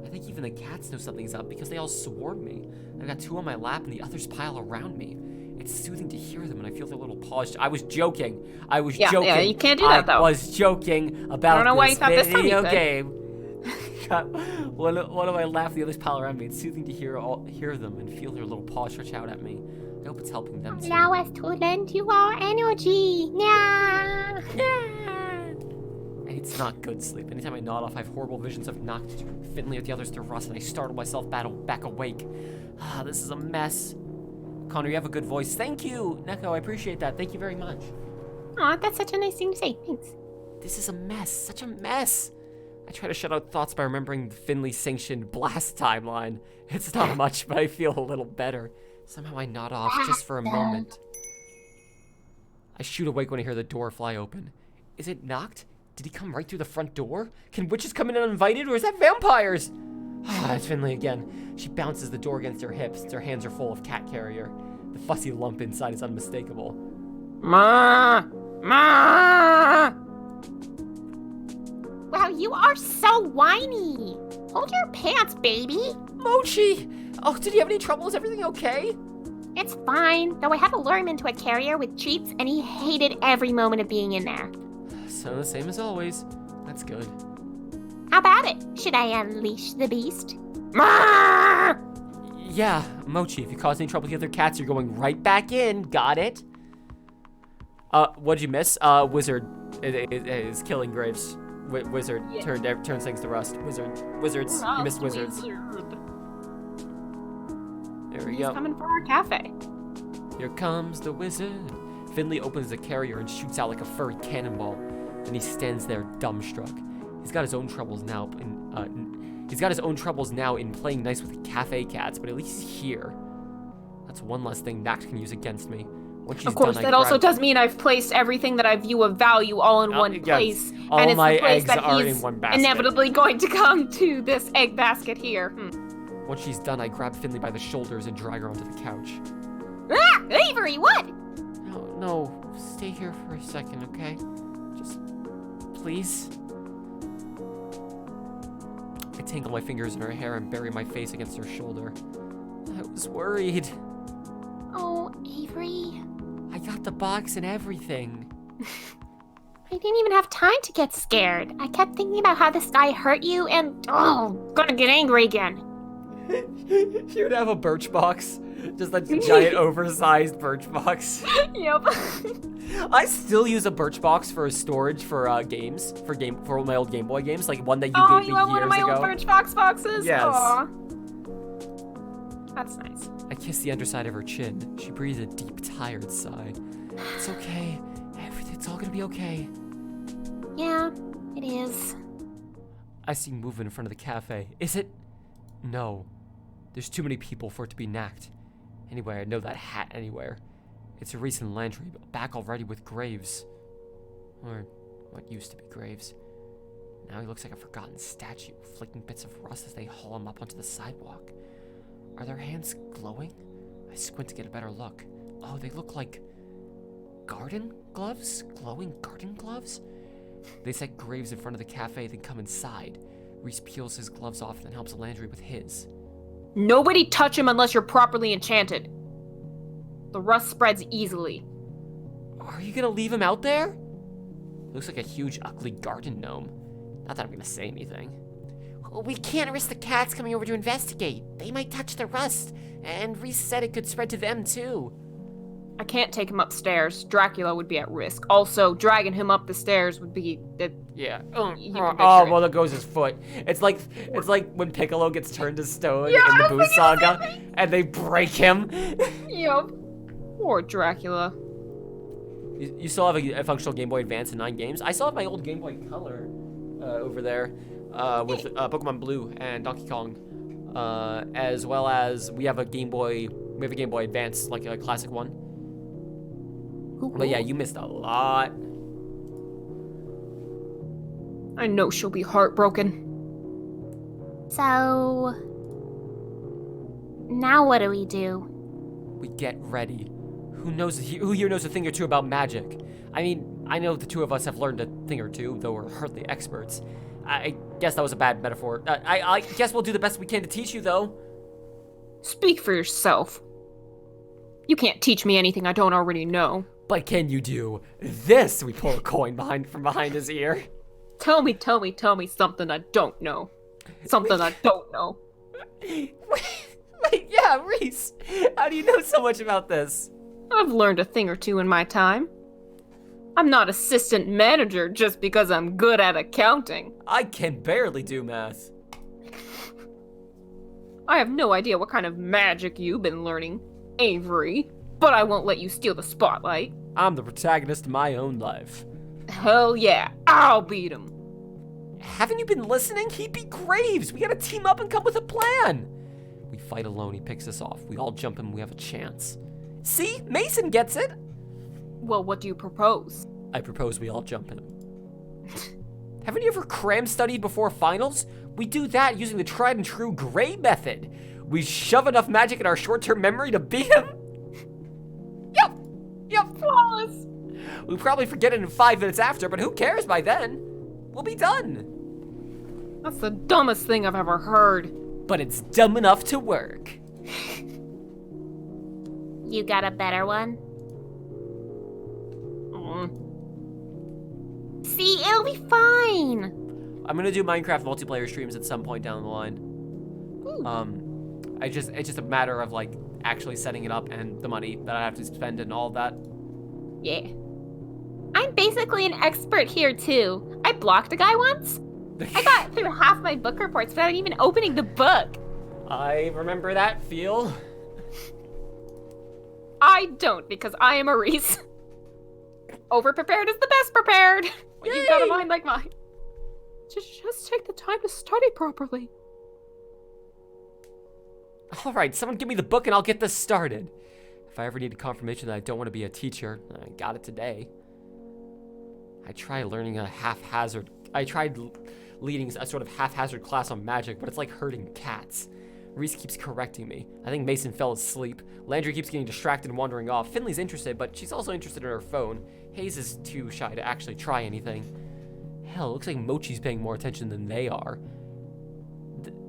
I think even the cats know something's up because they all swarm me. I've got two on my lap and the others pile around me. It's soothing to hear them and I feel their little paws. I was joking. Joking. Yeah, you can't do that, though. I was joking about I don't know why this you thought this time you video could. game. One of my laugh, the others pile around me. It's soothing to hear them and feel their little paws stretch out at me. I hope it's helping them too. Allow us to lend you our energy. Yeah. It's not good sleep. Anytime I nod off, I have horrible visions of knocked Finley or the others to rust, and I startle myself back awake. This is a mess. Connor, you have a good voice. Thank you, Neko. I appreciate that. Thank you very much. Aw, that's such a nice thing to say. Thanks. This is a mess, such a mess. I try to shut out thoughts by remembering the Finley-sanctioned blast timeline. It's not much, but I feel a little better. Somehow I nod off just for a moment. I shoot awake when I hear the door fly open. Is it knocked? Did he come right through the front door? Can witches come in uninvited, or is that vampires? Ah, it's Finley again. She bounces the door against her hips. Her hands are full of cat carrier. The fussy lump inside is unmistakable. Ma! Ma! Wow, you are so whiny. Hold your pants, baby. Mochi! Oh, did he have any trouble? Is everything okay? It's fine, though I had to lure him into a carrier with treats, and he hated every moment of being in there. So the same as always. That's good. How about it? Should I unleash the beast? Ma! Yeah, Mochi, if you cause any trouble with the other cats, you're going right back in. Got it? What'd you miss? Wizard is killing Graves. Wizard turns things to rust. Wizards. You missed wizards. There we He's go. coming for our cafe. Here comes the wizard. Finley opens the carrier and shoots out like a furry cannonball. Then he stands there dumbstruck. He's got his own troubles now in playing nice with the cafe cats, but at least he's here. That's one less thing Nact can use against me. Once she's Of course, done, that also does mean I've placed everything that I view of value all in one yes. place. All and it's my the place eggs that are he's in one basket. inevitably going to come to this egg basket here. Once she's done, I grab Finley by the shoulders and drag her onto the couch. Ah! Avery, what? No, stay here for a second, okay? Just, please. I tangle my fingers in her hair and bury my face against her shoulder. I was worried. Oh, Avery. I got the box and everything. I didn't even have time to get scared. I kept thinking about how this guy hurt you and, gonna get angry again. She would have a birch box. Just a giant oversized birch box. Yep. I still use a birch box for storage for games, for my old Game Boy games, like one that you Oh, gave me you have one of my years old ago. Birchbox boxes? Yes. Aw. That's nice. I kiss the underside of her chin. She breathes a deep, tired sigh. It's okay. It's all gonna be okay. Yeah, it is. I see movement in front of the cafe. Is it? No. There's too many people for it to be Nact. Anyway, I know that hat anywhere. It's a recent Landry, back already with Graves. Or what used to be Graves. Now he looks like a forgotten statue, flicking bits of rust as they haul him up onto the sidewalk. Are their hands glowing? I squint to get a better look. Oh, they look like garden gloves? Glowing garden gloves? They set Graves in front of the cafe, then come inside. Reese peels his gloves off and then helps Landry with his. Nobody touch him unless you're properly enchanted. The rust spreads easily. Are you gonna leave him out there? Looks like a huge, ugly garden gnome. Not that I'm gonna say anything. We can't risk the cats coming over to investigate. They might touch the rust, and Reese said it could spread to them too. I can't take him upstairs. Dracula would be at risk. Also, dragging him up the stairs would be... Yeah. You can picture Oh, it. well, there goes his foot. It's like when Piccolo gets turned to stone Yeah, in the I Boo was thinking the Saga, and they break him. Yep. Poor Dracula. You still have a functional Game Boy Advance and 9 games. I still have my old Game Boy Color over there with Pokemon Blue and Donkey Kong, as well as we have a Game Boy Advance, like a classic one. But yeah, you missed a lot. I know she'll be heartbroken. So, now what do we do? We get ready. Who here knows a thing or two about magic? I mean, I know the two of us have learned a thing or two, though we're hardly experts. I guess that was a bad metaphor. I guess we'll do the best we can to teach you, though. Speak for yourself. You can't teach me anything I don't already know. But can you do this? We pull a coin from behind his ear. Tell me something I don't know. Something I don't know. Wait, yeah, Reese. How do you know so much about this? I've learned a thing or two in my time. I'm not assistant manager just because I'm good at accounting. I can barely do math. I have no idea what kind of magic you've been learning, Avery, but I won't let you steal the spotlight. I'm the protagonist of my own life. Hell yeah, I'll beat him. Haven't you been listening? He beat Graves. We gotta team up and come with a plan. We fight alone, he picks us off. We all jump him, we have a chance. See? Mason gets it. Well, what do you propose? I propose we all jump him. Haven't you ever cram studied before finals? We do that using the tried and true Gray method. We shove enough magic in our short-term memory to beat him. Yep. Flawless. We probably forget it in 5 minutes after, but who cares by then? We'll be done. That's the dumbest thing I've ever heard. But it's dumb enough to work. You got a better one? See, it'll be fine. I'm gonna do Minecraft multiplayer streams at some point down the line. Ooh. It's just a matter of like actually setting it up and the money that I have to spend and all that. Yeah. I'm basically an expert here, too. I blocked a guy once. I got through half my book reports without even opening the book. I remember that feel. I don't, because I am a Reese. Overprepared is the best prepared. When you've got a mind like mine. Just take the time to study properly. All right, someone give me the book and I'll get this started. If I ever need a confirmation that I don't want to be a teacher, I got it today. I tried leading a sort of haphazard class on magic, but it's like herding cats. Reese keeps correcting me. I think Mason fell asleep. Landry keeps getting distracted and wandering off. Finley's interested, but she's also interested in her phone. Hayes is too shy to actually try anything. Hell, it looks like Mochi's paying more attention than they are.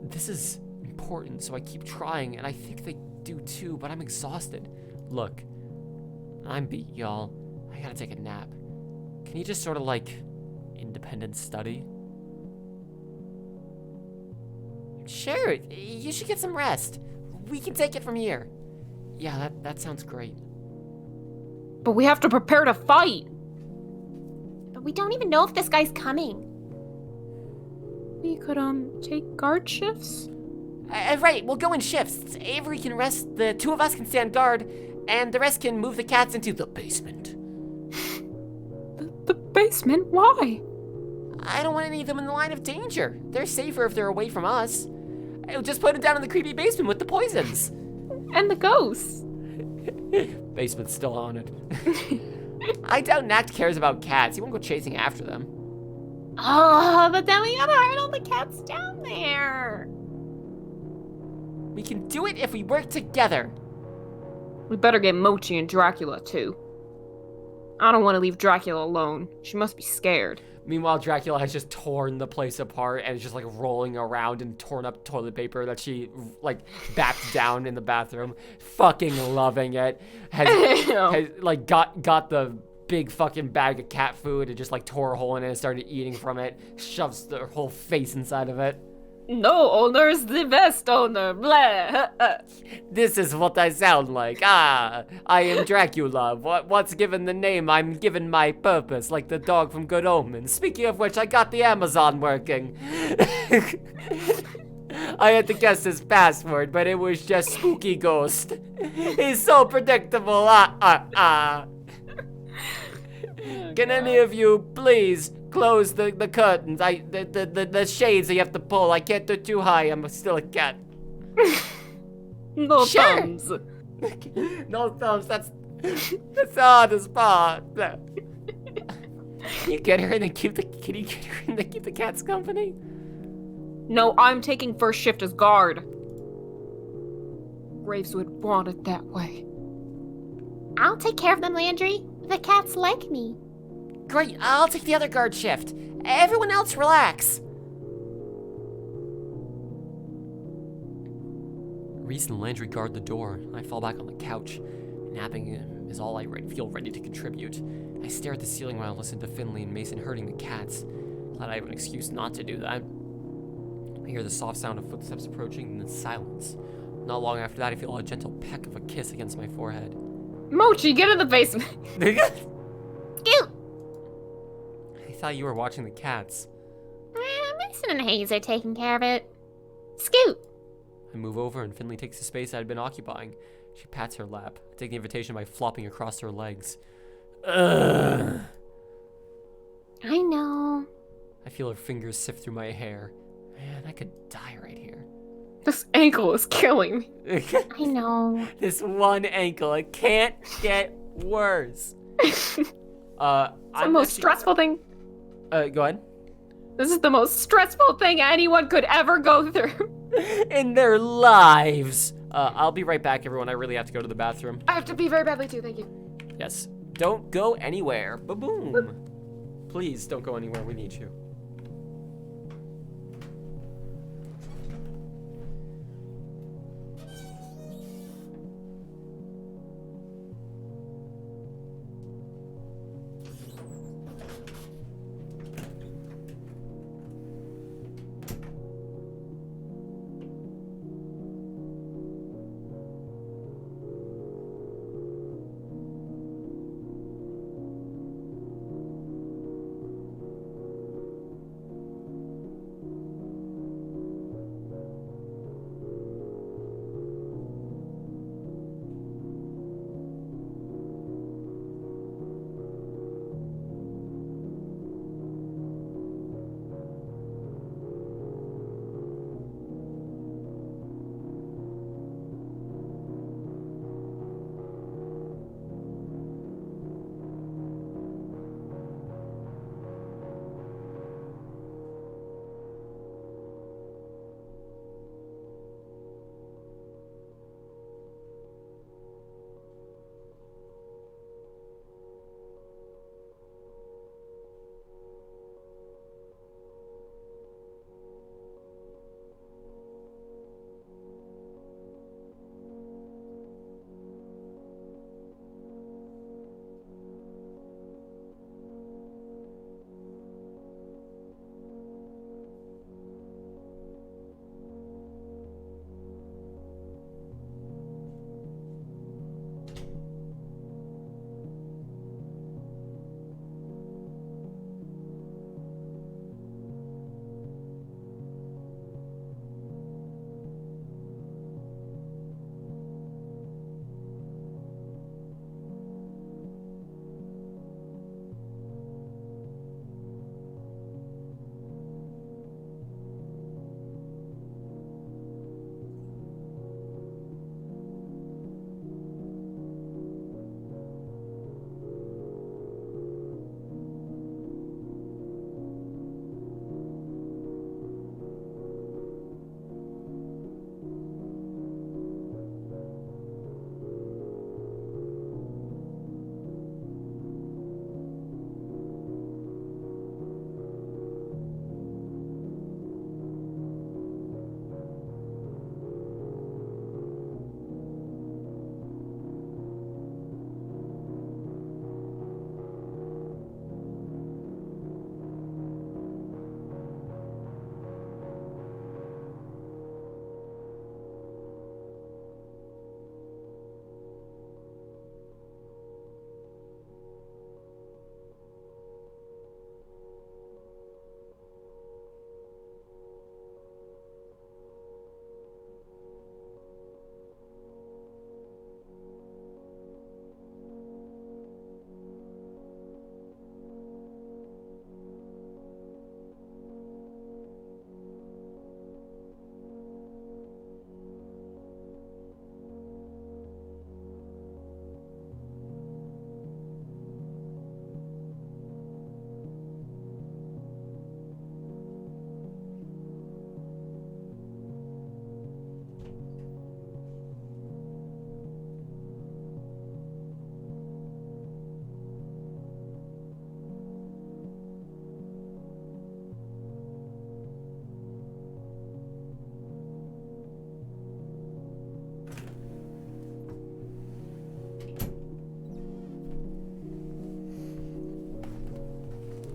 This is important, so I keep trying, and I think they do too, but I'm exhausted. Look, I'm beat, y'all. I gotta take a nap. Can you just sort of like independent study? Sure, you should get some rest. We can take it from here. Yeah, that sounds great. But we have to prepare to fight. But we don't even know if this guy's coming. We could, take guard shifts? Right, we'll go in shifts. Avery can rest, the 2 of us can stand guard, and the rest can move the cats into the basement. The basement? Why? I don't want any of them in the line of danger. They're safer if they're away from us. I'll just put them down in the creepy basement with the poisons. And the ghosts. Basement's still haunted. I doubt Nact cares about cats. He won't go chasing after them. Oh, but then we gotta hide all the cats down there. We can do it if we work together. We better get Mochi and Dracula, too. I don't want to leave Dracula alone. She must be scared. Meanwhile, Dracula has just torn the place apart and is just like rolling around in torn up toilet paper that she like backed down in the bathroom. Fucking loving it. Has like got the big fucking bag of cat food and just like tore a hole in it and started eating from it. Shoves their whole face inside of it. No owner's the best owner. Blah. This is what I sound like. I am Dracula. What's given the name, I'm given my purpose, like the dog from Good Omens. Speaking of which, I got the Amazon working. I had to guess his password, but it was just Spooky Ghost. He's so predictable. Can any of you please close the curtains? The shades that you have to pull. I can't do too high. I'm still a cat. No Sure. thumbs. No thumbs. That's the hardest part. Can you get her in and keep the keep the cats company? No, I'm taking first shift as guard. Graves would want it that way. I'll take care of them, Landry. The cats like me. Great. I'll take the other guard shift. Everyone else, relax. Reese and Landry guard the door. I fall back on the couch. Napping is all I feel ready to contribute. I stare at the ceiling while I listen to Finley and Mason herding the cats. Glad I have an excuse not to do that. I hear the soft sound of footsteps approaching and then silence. Not long after that, I feel a gentle peck of a kiss against my forehead. Mochi, get in the basement. Scoot! I thought you were watching the cats. Mason and Hayes are taking care of it. Scoot! I move over and Finley takes the space I had been occupying. She pats her lap. I take the invitation by flopping across her legs. Ugh. I know. I feel her fingers sift through my hair. Man, I could die right here. This ankle is killing me. I know. This one ankle, it can't get worse. It's the most stressful thing. Go ahead. This is the most stressful thing anyone could ever go through. In their lives. I'll be right back, everyone. I really have to go to the bathroom. I have to pee very badly too, thank you. Yes. Don't go anywhere. Ba-boom. Please don't go anywhere. We need you.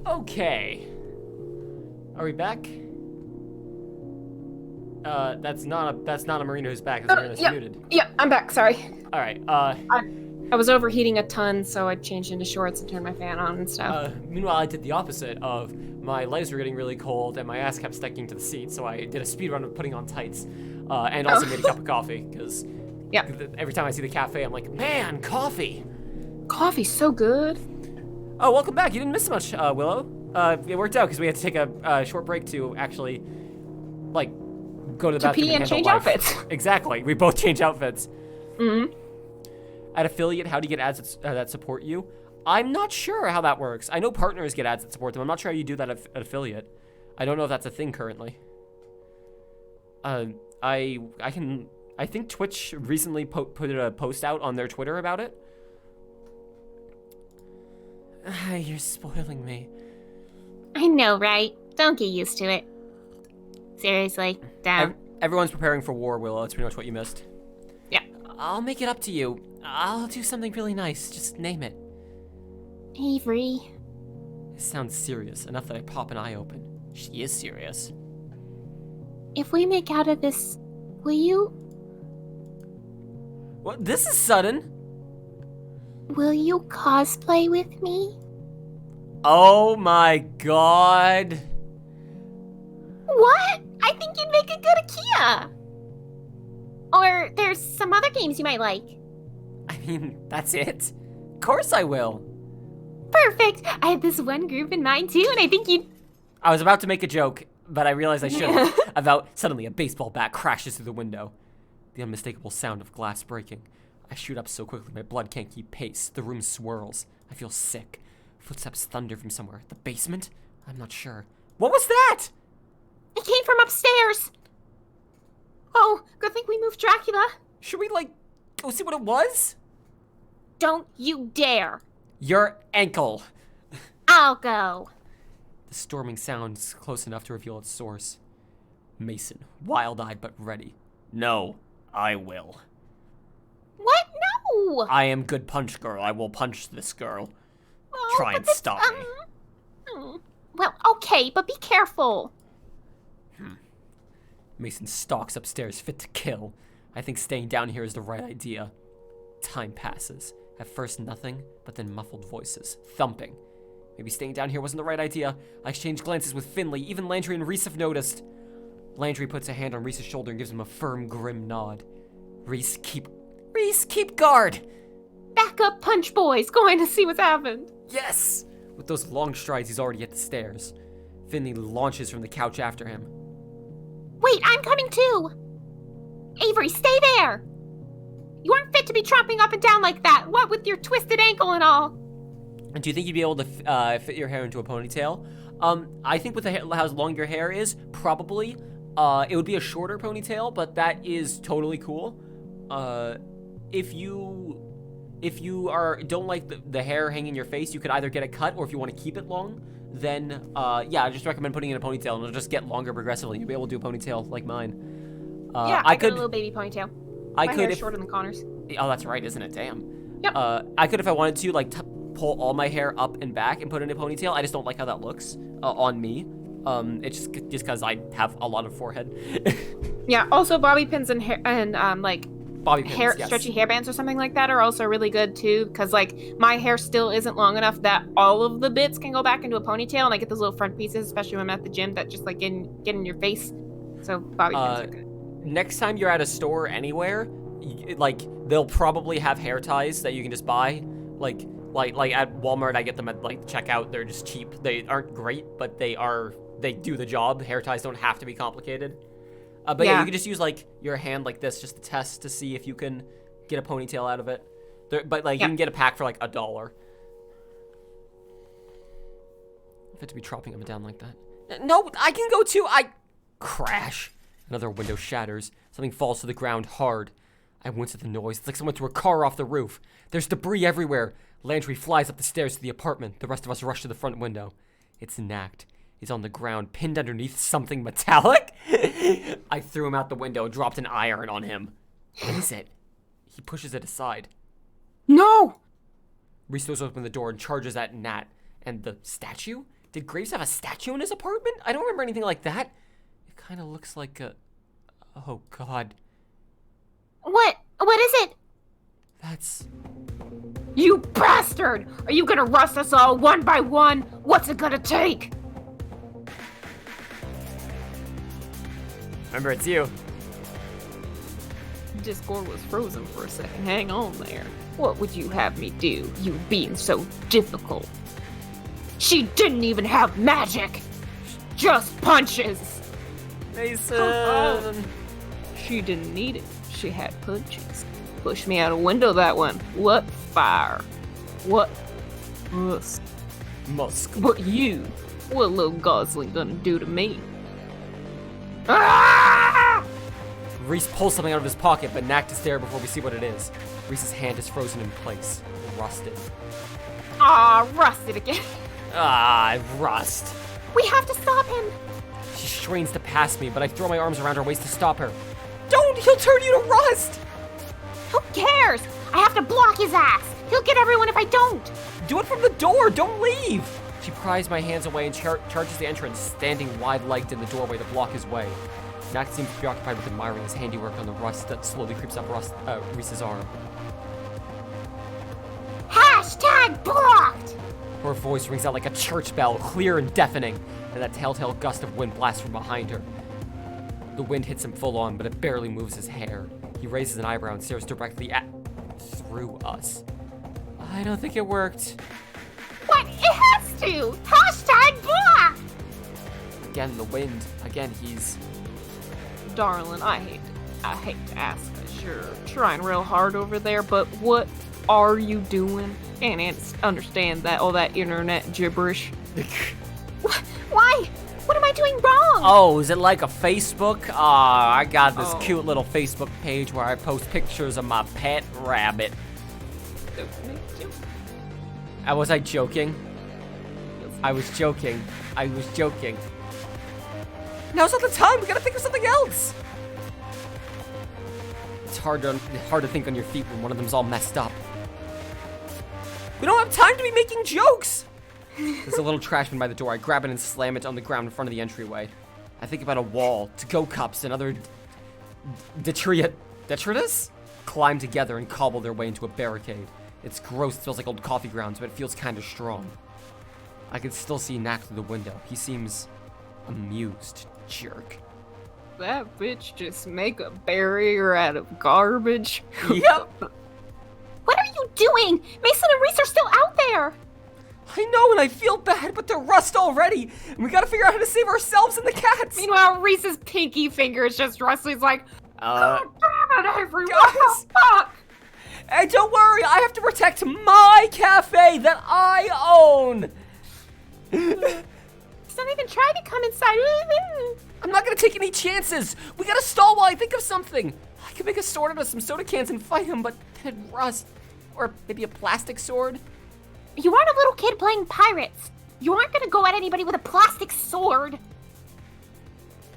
Okay. Are we back? That's not a Marina who's back. That's Marina who's yeah. muted. Yeah, I'm back. Sorry. All right. I was overheating a ton, so I changed into shorts and turned my fan on and stuff. Meanwhile, I did the opposite of my legs were getting really cold and my ass kept sticking to the seat, so I did a speed run of putting on tights, and also made a cup of coffee because Yeah. every time I see the cafe, I'm like, man, coffee. Coffee's so good. Oh, welcome back. You didn't miss much, Willow. It worked out because we had to take a short break to actually, like, go to the bathroom pee and handle change life. outfits. Exactly. We both change outfits. Mm-hmm. At affiliate, how do you get ads that support you? I'm not sure how that works. I know partners get ads that support them. I'm not sure how you do that at affiliate. I don't know if that's a thing currently. I think Twitch recently put a post out on their Twitter about it. You're spoiling me. I know, right? Don't get used to it. Seriously, don't. Everyone's preparing for war, Willow. That's pretty much what you missed. Yeah. I'll make it up to you. I'll do something really nice. Just name it. Avery. This sounds serious, enough that I pop an eye open. She is serious. If we make out of this, will you? What? This is sudden. Will you cosplay with me? Oh my god. What? I think you'd make a good Akia. Or there's some other games you might like. I mean, that's it. Of course I will. Perfect. I have this one group in mind too, and I think you'd... I was about to make a joke, but I realized I shouldn't. About suddenly a baseball bat crashes through the window. The unmistakable sound of glass breaking. I shoot up so quickly my blood can't keep pace. The room swirls. I feel sick. Footsteps thunder from somewhere. The basement? I'm not sure. What was that? It came from upstairs. Oh, good thing we moved Dracula. Should we, like, go see what it was? Don't you dare. Your ankle. I'll go. The storming sounds close enough to reveal its source. Mason, wild-eyed but ready. No, I will. What? No. I am good punch girl. I will punch this girl. Oh, Try but and this, stop me. Well, okay, but be careful. Mason stalks upstairs, fit to kill. I think staying down here is the right idea. Time passes. At first nothing, but then muffled voices. Thumping. Maybe staying down here wasn't the right idea. I exchange glances with Finley. Even Landry and Reese have noticed. Landry puts a hand on Reese's shoulder and gives him a firm, grim nod. Reese, keep guard! Back up, punch boys. Going to see what's happened. Yes! With those long strides, he's already at the stairs. Finley launches from the couch after him. Wait, I'm coming too. Avery, stay there. You aren't fit to be tromping up and down like that. What with your twisted ankle and all? And do you think you'd be able to fit your hair into a ponytail? I think with how long your hair is, probably. It would be a shorter ponytail, but that is totally cool. If you don't like the hair hanging in your face, you could either get it cut, or if you want to keep it long, then yeah, I just recommend putting it in a ponytail, and it'll just get longer progressively. You'll be able to do a ponytail like mine. Yeah, I got a little baby ponytail. My hair's hair's shorter than Connor's. Oh, that's right, isn't it? Damn. Yep. I could, if I wanted to, like, pull all my hair up and back and put it in a ponytail. I just don't like how that looks on me. It's just because I have a lot of forehead. Yeah. Also, bobby pins and hair and like Bobby pins, hair yes. stretchy hairbands or something like that are also really good too. Because like my hair still isn't long enough that all of the bits can go back into a ponytail, and I get those little front pieces, especially when I'm at the gym, that just like get in your face. So bobby pins are good. Next time you're at a store anywhere, like, they'll probably have hair ties that you can just buy. Like at Walmart, I get them at like checkout. They're just cheap. They aren't great, but they do the job. Hair ties don't have to be complicated. But yeah, you can just use like your hand like this just to test to see if you can get a ponytail out of it. But like you can get a pack for like $1. If it to be dropping them down like that. No, I can go too. I crash. Another window shatters. Something falls to the ground hard. I wince at the noise. It's like someone threw a car off the roof. There's debris everywhere. Landry flies up the stairs to the apartment. The rest of us rush to the front window. It's Nact. He's on the ground, pinned underneath something metallic. I threw him out the window and dropped an iron on him. What is it? He pushes it aside. No! Reese throws open the door and charges at Nat. And the statue? Did Graves have a statue in his apartment? I don't remember anything like that. It kind of looks like a... Oh, God. What is it? That's... You bastard! Are you gonna rust us all one by one? What's it gonna take? Remember, it's you. Discord was frozen for a second. Hang on there. What would you have me do? You being so difficult. She didn't even have magic. Just punches. Mason. She didn't need it. She had punches. Pushed me out a window, that one. What fire? What musk? Musk. But you, what little gosling gonna do to me? Ah! Reese pulls something out of his pocket, but Nact is there before we see what it is. Reese's hand is frozen in place, rusted. Ah, rusted again. Ah, rust. We have to stop him. She strains to pass me, but I throw my arms around her waist to stop her. Don't! He'll turn you to rust! Who cares? I have to block his ass. He'll get everyone if I don't. Do it from the door! Don't leave! She pries my hands away and charges the entrance, standing wide-legged in the doorway to block his way. Nact seems preoccupied with admiring his handiwork on the rust that slowly creeps up Reese's arm. Hashtag blocked. Her voice rings out like a church bell, clear and deafening, and that telltale gust of wind blasts from behind her. The wind hits him full on, but it barely moves his hair. He raises an eyebrow and stares directly through us. I don't think it worked. What? It has to. Hashtag blocked. Again, the wind. Again, he's... Darling, I hate to ask this. You're trying real hard over there, but what are you doing? Can't understand that all that internet gibberish. Why? What am I doing wrong? Oh, is it like a Facebook? I got this cute little Facebook page where I post pictures of my pet rabbit. Was I joking? I was joking. I was joking. Now's not the time. We gotta think of something else. It's hard to think on your feet when one of them's all messed up. We don't have time to be making jokes. There's a little trash bin by the door. I grab it and slam it on the ground in front of the entryway. I think about a wall, to-go cups, and other detritus climb together and cobble their way into a barricade. It's gross, it smells like old coffee grounds, but it feels kind of strong. I can still see Nact through the window. He seems amused, jerk. That bitch just make a barrier out of garbage. Yep. What are you doing? Mason and Reese are still out there. I know, and I feel bad, but they're rust already, and we gotta figure out how to save ourselves and the cats. Meanwhile, Reese's pinky finger is just rusty. He's like, God damn it, everyone, guys. what the fuck? Hey, don't worry, I have to protect my cafe that I own. He's not even trying to come inside. I'm not gonna take any chances. We gotta stall while I think of something. I could make a sword out of some soda cans and fight him, but it'd rust. Or maybe a plastic sword. You aren't a little kid playing pirates. You aren't gonna go at anybody with a plastic sword.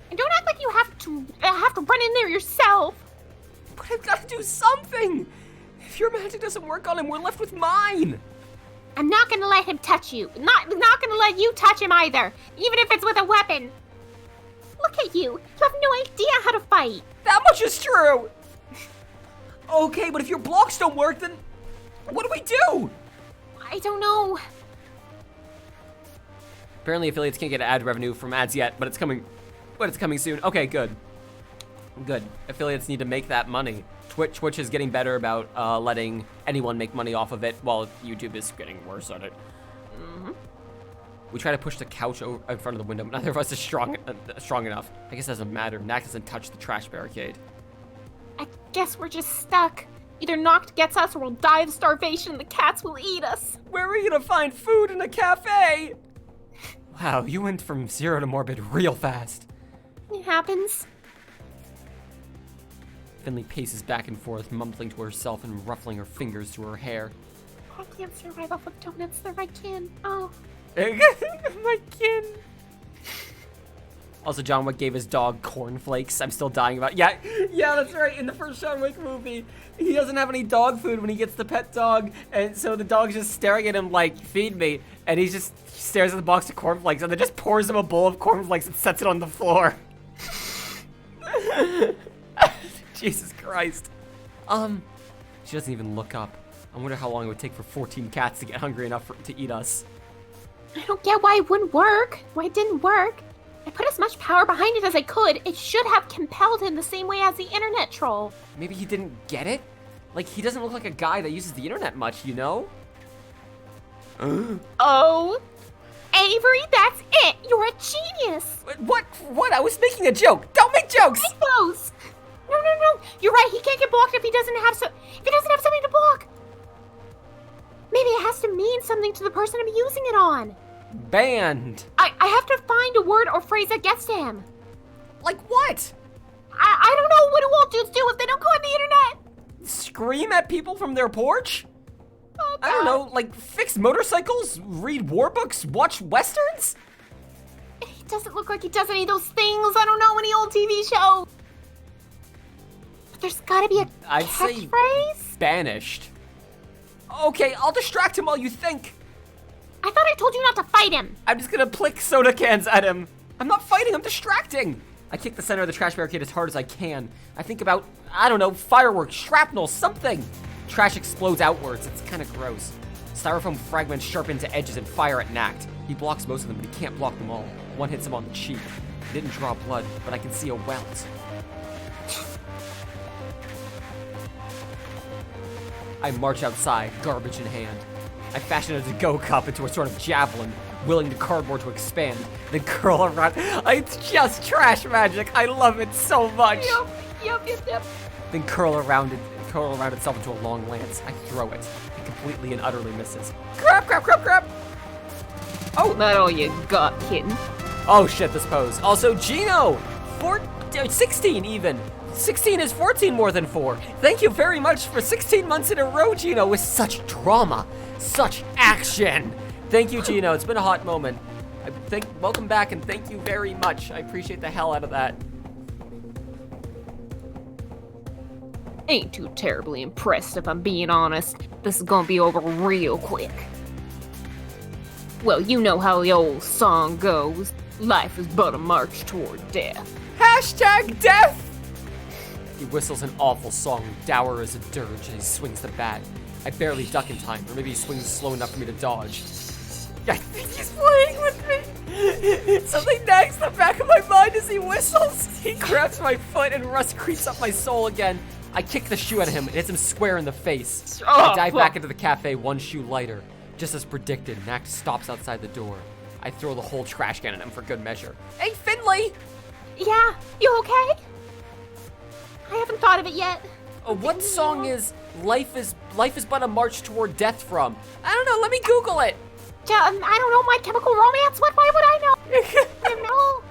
And don't act like you have to run in there yourself. But I've gotta do something. If your magic doesn't work on him, we're left with mine. I'm not gonna let him touch you. Not gonna let you touch him either, even if it's with a weapon. Look at you. You have no idea how to fight. That much is true. Okay, but if your blocks don't work, then what do we do? I don't know. Apparently affiliates can't get ad revenue from ads yet, but it's coming soon. Okay, good. Good. Affiliates need to make that money. Twitch is getting better about letting anyone make money off of it, while YouTube is getting worse at it. Mm-hmm. We try to push the couch over in front of the window, but neither of us is strong enough. I guess it doesn't matter. Nact doesn't touch the trash barricade. I guess we're just stuck. Either Noct gets us or we'll die of starvation. The cats will eat us. Where are you gonna find food in a cafe? Wow, you went from 0 to morbid real fast. It happens. Finley paces back and forth, mumbling to herself and ruffling her fingers through her hair. I can't survive off of donuts. They're my kin. Oh. My kin. Also, John Wick gave his dog cornflakes. I'm still dying about. Yeah, that's right. In the first John Wick movie, he doesn't have any dog food when he gets the pet dog, and so the dog's just staring at him like, "Feed me," and he stares at the box of cornflakes, and then just pours him a bowl of cornflakes and sets it on the floor. Jesus Christ. She doesn't even look up. I wonder how long it would take for 14 cats to get hungry enough to eat us. I don't get why it wouldn't work. Why it didn't work. I put as much power behind it as I could. It should have compelled him the same way as the internet troll. Maybe he didn't get it? Like, he doesn't look like a guy that uses the internet much, you know? Oh. Avery, that's it. You're a genius. What? What? I was making a joke. Don't make jokes. Rainbows. No. You're right. He can't get blocked if he doesn't have something to block. Maybe it has to mean something to the person I'm using it on. Banned. I have to find a word or phrase that gets to him. Like what? I don't know. What do all dudes do if they don't go on the internet? Scream at people from their porch? Oh, I don't know, like fix motorcycles, read war books, watch westerns? He doesn't look like he does any of those things. I don't know any old TV show. But there's gotta be a I'd say catchphrase? banished. Okay, I'll distract him while you think. I thought I told you not to fight him. I'm just gonna plick soda cans at him. I'm not fighting, I'm distracting. I kick the center of the trash barricade as hard as I can. I think about, I don't know, fireworks, shrapnel, something. Trash explodes outwards, it's kind of gross. Styrofoam fragments sharpen into edges and fire at Nact. He blocks most of them, but he can't block them all. One hits him on the cheek. He didn't draw blood, but I can see a welt. I march outside, garbage in hand. I fashion a to-go cup into a sort of javelin, willing the cardboard to expand, then curl around. It's just trash magic. I love it so much. Yep. Then curl around itself into a long lance. I throw it. It completely and utterly misses. Crap. Oh, not all you got, kitten. Oh shit, this pose. Also, Gino! 16 even. 16 is 14 more than 4. Thank you very much for 16 months in a row, Gino, with such drama, such action. Thank you, Gino. It's been a hot moment. Welcome back and thank you very much. I appreciate the hell out of that. Ain't too terribly impressed if I'm being honest. This is gonna be over real quick. Well, you know how the old song goes. Life is but a march toward death. Hashtag death! He whistles an awful song, dour as a dirge, and he swings the bat. I barely duck in time, or maybe he swings slow enough for me to dodge. I think he's playing with me! Something nags the back of my mind as he whistles. He grabs my foot and rust creeps up my soul again. I kick the shoe at him and hits him square in the face. I dive back into the cafe one shoe lighter. Just as predicted, Nact stops outside the door. I throw the whole trash can at him for good measure. Hey, Finley! Yeah, you okay? I haven't thought of it yet. What song is Life is but a march toward death from? I don't know, let me Google it. I don't know, My Chemical Romance? Why would I know? I don't know.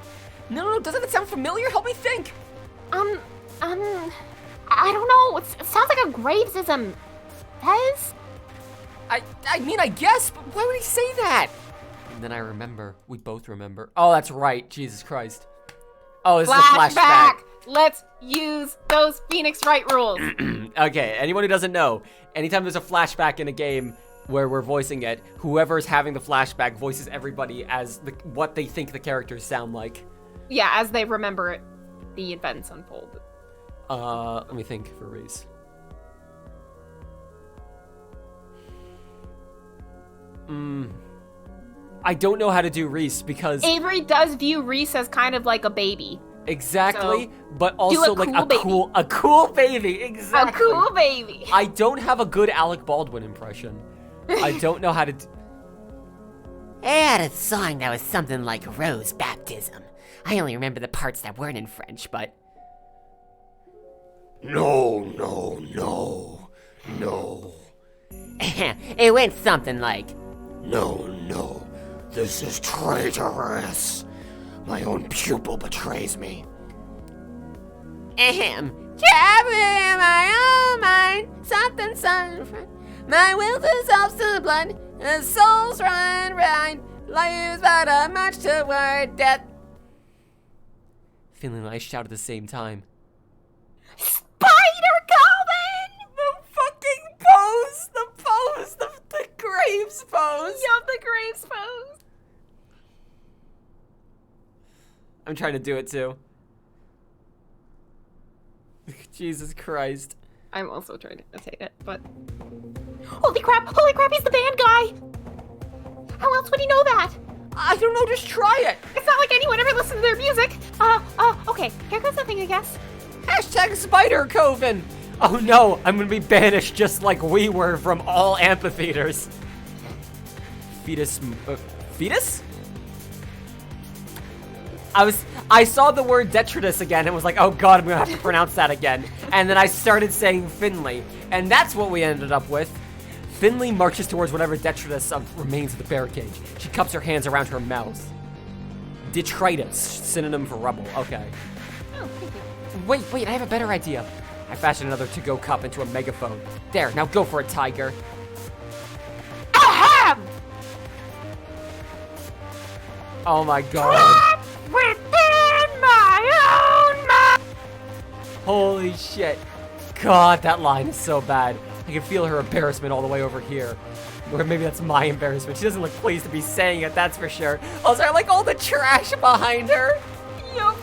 No, doesn't it sound familiar? Help me think. I don't know. It sounds like a Gravesism. Fez? I mean, I guess, but why would he say that? And then I remember. We both remember. Oh, that's right. Jesus Christ. Oh, this is a flashback. Let's use those Phoenix Wright rules. Okay, anyone who doesn't know, anytime there's a flashback in a game where we're voicing it, whoever's having the flashback voices everybody as what they think the characters sound like. Yeah, as they remember it, the events unfold. Let me think for Reese. I don't know how to do Reese because Avery does view Reese as kind of like a baby. Exactly, So, but also like a cool baby. Exactly. A cool baby. I don't have a good Alec Baldwin impression. I don't know how to I had a song that was something like Rose Baptism. I only remember the parts that weren't in French, but... No. It went something like... No. This is traitorous. My own pupil betrays me. Trapped in my own mind, something. My will dissolves to blood, and souls run blind. Life is but a march toward death. Finley and I shout at the same time. Spider Coven! The fucking pose! The Graves pose! Yup, the Graves pose. I'm trying to do it too. Jesus Christ. I'm also trying to imitate it, but... Holy crap, he's the band guy! How else would he know that? I don't know, just try it! It's not like anyone ever listened to their music. Okay, here goes the thing, I guess. Hashtag Spider Coven! Oh no, I'm gonna be banished just like we were from all amphitheaters. Fetus? I saw the word detritus again and was like, oh god, I'm gonna have to pronounce that again. And then I started saying Finley, and that's what we ended up with. Finley marches towards whatever detritus remains of the barricade. She cups her hands around her mouth. Detritus, synonym for rubble. Okay. Oh, thank you. Wait, I have a better idea. I fashion another to-go cup into a megaphone. There, now go for it, tiger. Ahem! Oh my god. Within my own mind! Holy shit. God, that line is so bad. I can feel her embarrassment all the way over here. Or maybe that's my embarrassment. She doesn't look pleased to be saying it, that's for sure. Also, I like all the trash behind her. Yup.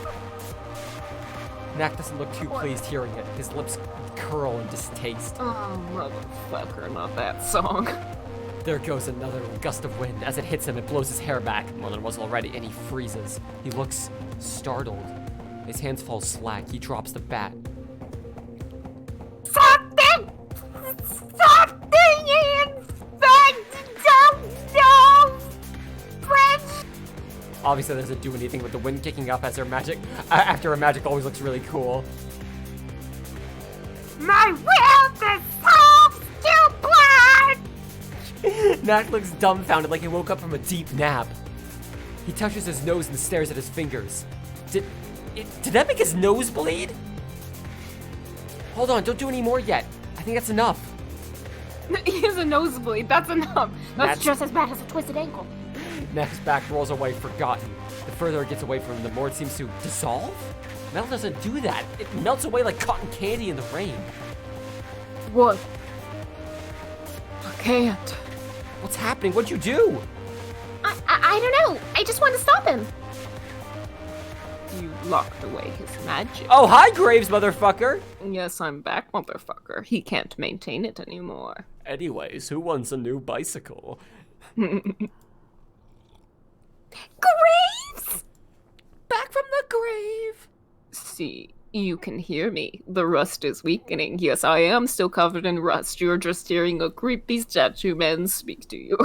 Knack doesn't look too pleased hearing it. His lips curl in distaste. Oh, motherfucker, not that song. There goes another gust of wind. As it hits him, it blows his hair back more than it was already, and he freezes. He looks startled. His hands fall slack. He drops the bat. Something! Something inside! Don't know! French! Obviously, that doesn't do anything with the wind kicking up as her magic. After her magic always looks really cool. My will dissolves to blood! Knack looks dumbfounded, like he woke up from a deep nap. He touches his nose and stares at his fingers. Did that make his nose bleed? Hold on, don't do any more yet. I think that's enough. He has a nosebleed. That's enough. That's just as bad as a twisted ankle. Knack's back rolls away, forgotten. The further it gets away from him, the more it seems to dissolve? Metal doesn't do that. It melts away like cotton candy in the rain. What? I can't. What's happening? What'd you do? I don't know. I just want to stop him. You locked away his magic. Oh, hi, Graves, motherfucker. Yes, I'm back, motherfucker. He can't maintain it anymore. Anyways, who wants a new bicycle? Graves! Back from the grave. See, you can hear me. The rust is weakening. Yes, I am still covered in rust. You're just hearing a creepy statue man speak to you.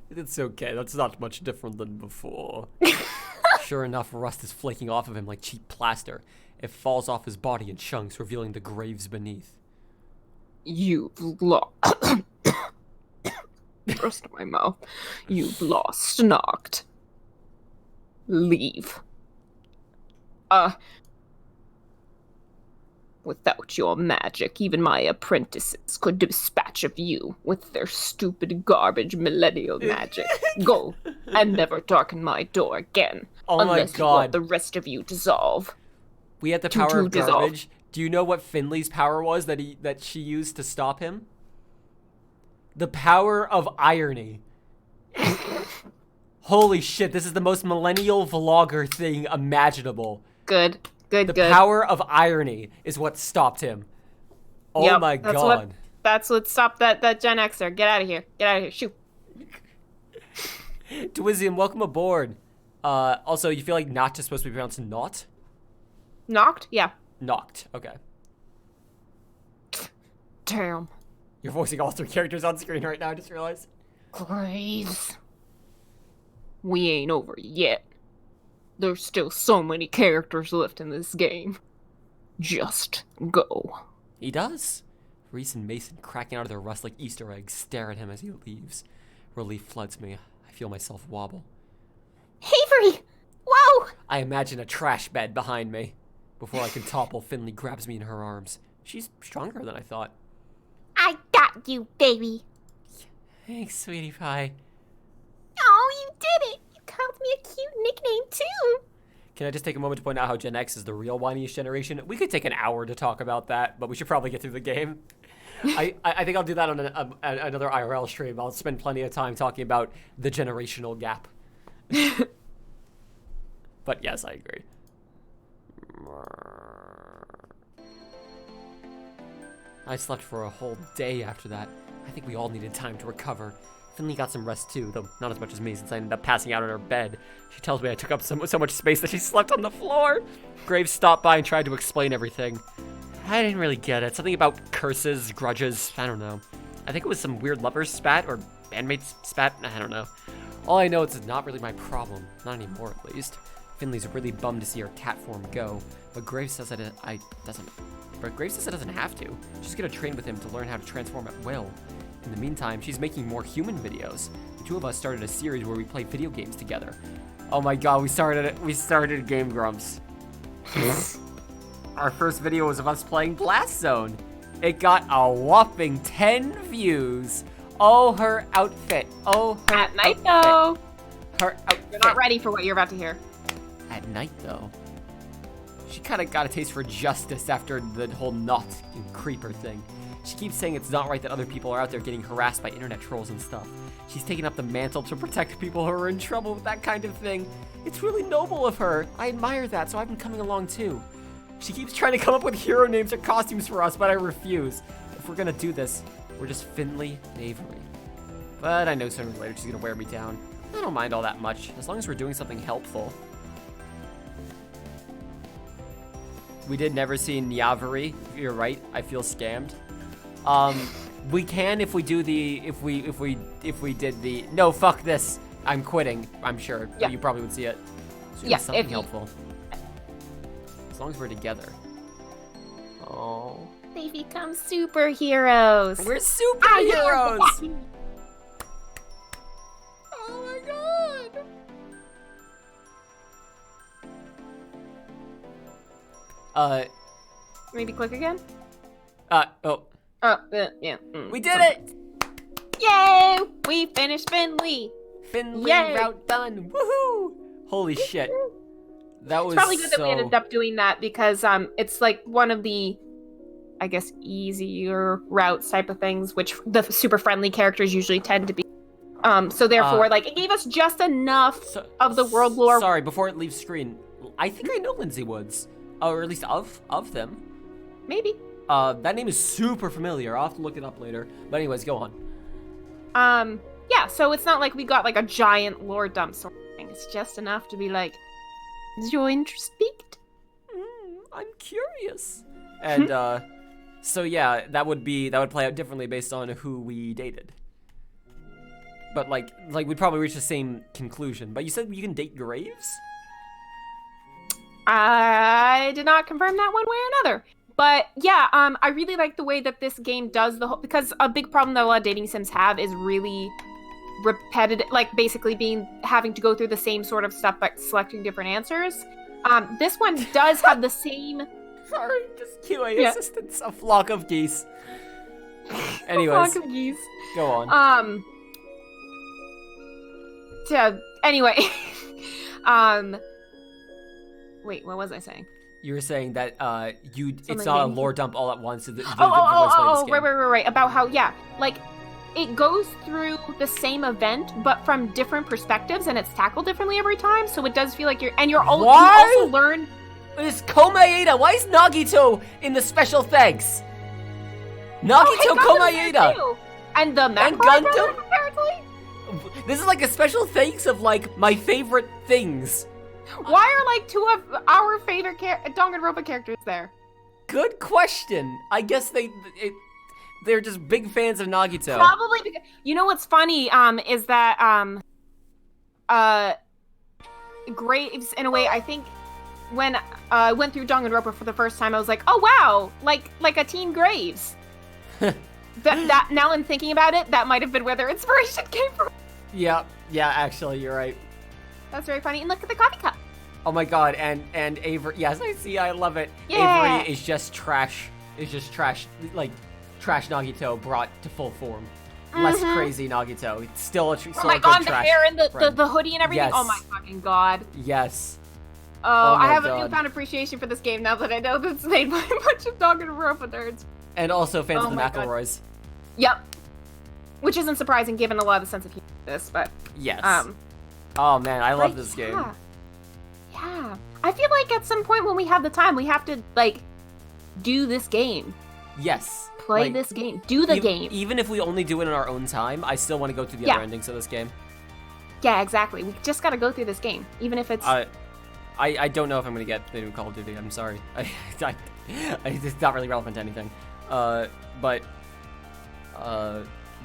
It's okay. That's not much different than before. Sure enough, rust is flaking off of him like cheap plaster. It falls off his body in chunks, revealing the graves beneath. You've lost. Rust in my mouth. You've lost, knocked. Leave. Without your magic, even my apprentices could dispatch of you with their stupid garbage millennial magic. Go, and never darken my door again. Oh my unless you want god. the rest of you dissolve. We had the power of dissolve. garbage. Do you know what Finley's power was that she used to stop him? The power of irony. Holy shit, this is the most millennial vlogger thing imaginable. Good. The power of irony is what stopped him. Oh Yep, my that's god. That's what stopped that Gen Xer. Get out of here. Get out of here. Shoot. Twizium, welcome aboard. Also, you feel like not just supposed to be pronounced not? Knocked? Yeah. Knocked. Okay. Damn. You're voicing all three characters on screen right now, I just realized. Graves. We ain't over yet. There's still so many characters left in this game. Just go. He does. Reese and Mason, cracking out of their rust like Easter eggs, stare at him as he leaves. Relief floods me. I feel myself wobble. Avery! Whoa! I imagine a trash bed behind me. Before I can topple, Finley grabs me in her arms. She's stronger than I thought. I got you, baby. Thanks, sweetie pie. Oh, you did it! You called me a cute nickname, too. Can I just take a moment to point out how Gen X is the real whiniest generation? We could take an hour to talk about that, but we should probably get through the game. I think I'll do that on another IRL stream. I'll spend plenty of time talking about the generational gap. But yes, I agree. I slept for a whole day after that. I think we all needed time to recover. Finley got some rest too, though not as much as me since I ended up passing out on her bed. She tells me I took up so much space that she slept on the floor. Graves stopped by and tried to explain everything. I didn't really get it. Something about curses, grudges, I don't know. I think it was some weird lover's spat or bandmate's spat, I don't know. All I know is it's not really my problem. Not anymore, at least. Finley's really bummed to see her cat form go, but Graves says that Graves says it doesn't have to. She's gonna train with him to learn how to transform at will. In the meantime, she's making more human videos. The two of us started a series where we play video games together. Oh my god, we started Game Grumps. Our first video was of us playing Blast Zone. It got a whopping 10 views. Oh, her outfit. Oh, her At night, outfit. though. Her outfit. You're not ready for what you're about to hear. At night, though. She kind of got a taste for justice after the whole knot and creeper thing. She keeps saying it's not right that other people are out there getting harassed by internet trolls and stuff. She's taken up the mantle to protect people who are in trouble with that kind of thing. It's really noble of her. I admire that, so I've been coming along too. She keeps trying to come up with hero names or costumes for us, but I refuse. If we're gonna do this, we're just Finley and Avery. But I know sooner or later she's gonna wear me down. I don't mind all that much, as long as we're doing something helpful. We did never see Nyavari. You're right, I feel scammed. We can if we do the, if we did the, no, fuck this. I'm quitting, I'm sure. Yeah. You probably would see it. So Yeah, something if you- helpful. As long as we're together. Oh. They become superheroes. We're I superheroes! love that. Oh my god! Maybe click again? Oh. Oh, yeah. We did it! Yay! We finished Finley. Finley Yay. route done. Woohoo! Holy shit. That was It's probably good so... that we ended up doing that because it's like one of the, I guess, easier routes type of things, which the super friendly characters usually tend to be. So therefore, like, it gave us just enough of the world lore. Sorry, before it leaves screen, I think I know Lindsay Woods. Or at least of them. Maybe. That name is super familiar. I'll have to look it up later. But anyways, go on. Yeah, so it's not like we got like a giant lore dump sort of thing. It's just enough to be like, is your interest piqued? I'm curious. And so yeah, that would play out differently based on who we dated. But like we'd probably reach the same conclusion. But you said you can date Graves? I did not confirm that one way or another. But yeah, I really like the way that this game does the whole, because a big problem that a lot of dating sims have is really repetitive, like basically having to go through the same sort of stuff but selecting different answers. This one does have the same. Sorry, just QA assistants, a flock of geese. Anyways, Flock of geese. go on. Anyway, wait, what was I saying? You were saying that it's Something not a named- lore dump all at once. So Right. About how, yeah, like, it goes through the same event, but from different perspectives, and it's tackled differently every time, so it does feel like you also learn... It's Komaeda. Why is Nagito in the special thanks? Nagito Komaeda. And the And Macroy Gundam? brothers, apparently? This is like a special thanks of like my favorite things. Why are, like, two of our favorite Danganronpa characters there? Good question. I guess they're just big fans of Nagito. Probably because, you know what's funny, is that, Graves, in a way, I think, when I went through Danganronpa for the first time, I was like, oh wow, like a teen Graves. that now I'm thinking about it, that might have been where their inspiration came from. Yeah, actually, you're right. That's very funny. And look at the coffee cup. Oh my god, and Avery, yes, I love it. Yeah. Avery is just trash, like, trash Nagito brought to full form. Less crazy Nagito. It's still a Oh my good god, the trash hair and friend. the hoodie and everything. Yes. Oh my fucking god. Yes. Oh, Oh my I have God. a newfound appreciation for this game now that I know that it's made by a bunch of Danganronpa nerds. And also fans Oh of the my God. McElroys. Yep. Which isn't surprising given a lot of the sense of humor in this, but Yes. Oh man, I love this game. Yeah. I feel like at some point when we have the time, we have to, like, do this game. Yes. Play Like, this game. Do the game. Even if we only do it in our own time, I still want to go through the Yeah. other endings of this game. Yeah, exactly. We just gotta go through this game. Even if it's... I don't know if I'm gonna get the new Call of Duty. I'm sorry. It's not really relevant to anything. But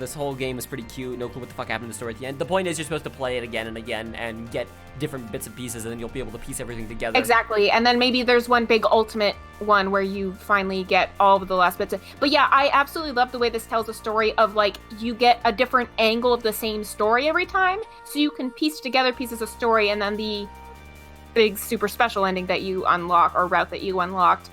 this whole game was pretty cute. No clue what the fuck happened to the story at the end. The point is you're supposed to play it again and again and get different bits and pieces, and then you'll be able to piece everything together. Exactly. And then maybe there's one big ultimate one where you finally get all of the last bits. But yeah, I absolutely love the way this tells a story of, like, you get a different angle of the same story every time. So you can piece together pieces of story, and then the big super special ending that you unlock, or route that you unlocked,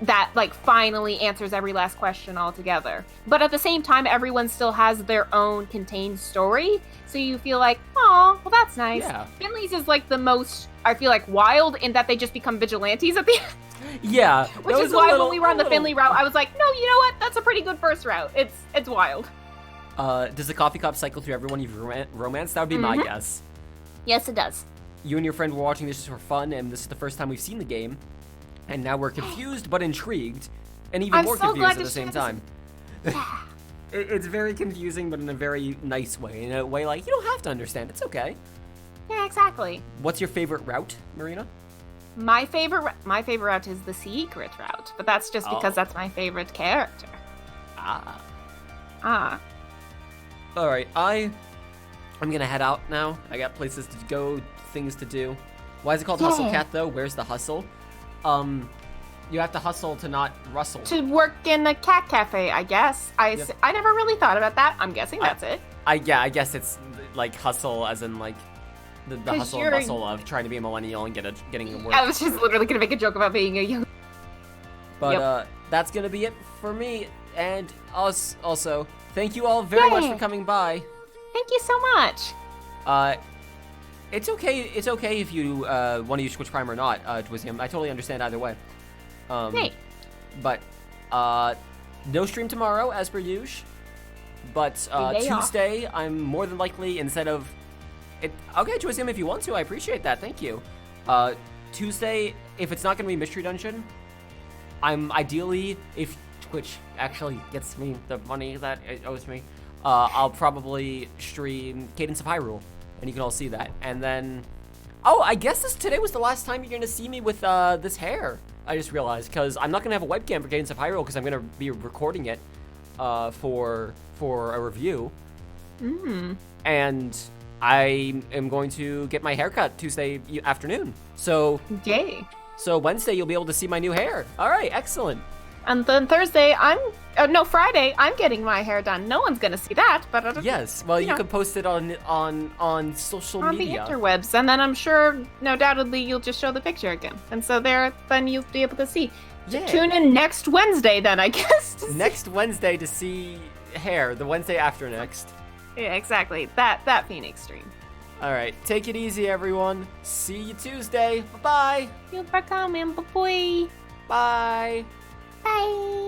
that, like, finally answers every last question altogether. But at the same time, everyone still has their own contained story, so you feel like, oh, well, that's nice. Yeah. Finley's is, like, the most, I feel like, wild in that they just become vigilantes at the end. Yeah. Which is why when we were on the Finley route, I was like, no, you know what? That's a pretty good first route. It's wild. Does the coffee cup cycle through everyone you've romanced? That would be my guess. Yes, it does. You and your friend were watching this just for fun, and this is the first time we've seen the game. And now we're confused but intrigued, and even I'm more so confused glad at to the same share time. It's very confusing, but in a very nice way. In a way like, you don't have to understand. It's okay. Yeah, exactly. What's your favorite route, Marina? My favorite route is the secret route, but that's just because that's my favorite character. Ah. All right, I'm gonna head out now. I got places to go, things to do. Why is it called Hustle Cat though? Where's the hustle? You have to hustle to not rustle. To work in a cat cafe, I guess. I never really thought about that. I'm guessing that's it. I guess it's like hustle as in like the hustle and bustle of trying to be a millennial and getting a work. I was just literally gonna make a joke about being a young. But that's gonna be it for me and us also. Thank you all very much for coming by. Thank you so much. It's okay if you want to use Twitch Prime or not, Twizium. I totally understand either way. Hey. But no stream tomorrow as per usual. But Tuesday, I'm more than likely instead of it. Okay, Twizium, if you want to, I appreciate that. Thank you. Tuesday, if it's not gonna be Mystery Dungeon, I'm ideally, if Twitch actually gets me the money that it owes me, I'll probably stream Cadence of Hyrule, and you can all see that. And then, I guess today was the last time you're gonna see me with this hair. I just realized, because I'm not gonna have a webcam for Cadence of Hyrule because I'm gonna be recording it for a review. And I am going to get my haircut Tuesday afternoon. So Yay. So Wednesday you'll be able to see my new hair. All right, excellent. And then Thursday, Friday, I'm getting my hair done. No one's gonna see that, but yes. Well, you can post it on social media. On the interwebs, and then I'm sure, no doubtedly, you'll just show the picture again, and so then you'll be able to see. Yeah. Tune in next Wednesday, then I guess. Next Wednesday to see hair. The Wednesday after next. Yeah, exactly. That Phoenix stream. All right, take it easy, everyone. See you Tuesday. Bye-bye. Thank you for coming, boy. Bye. Bye.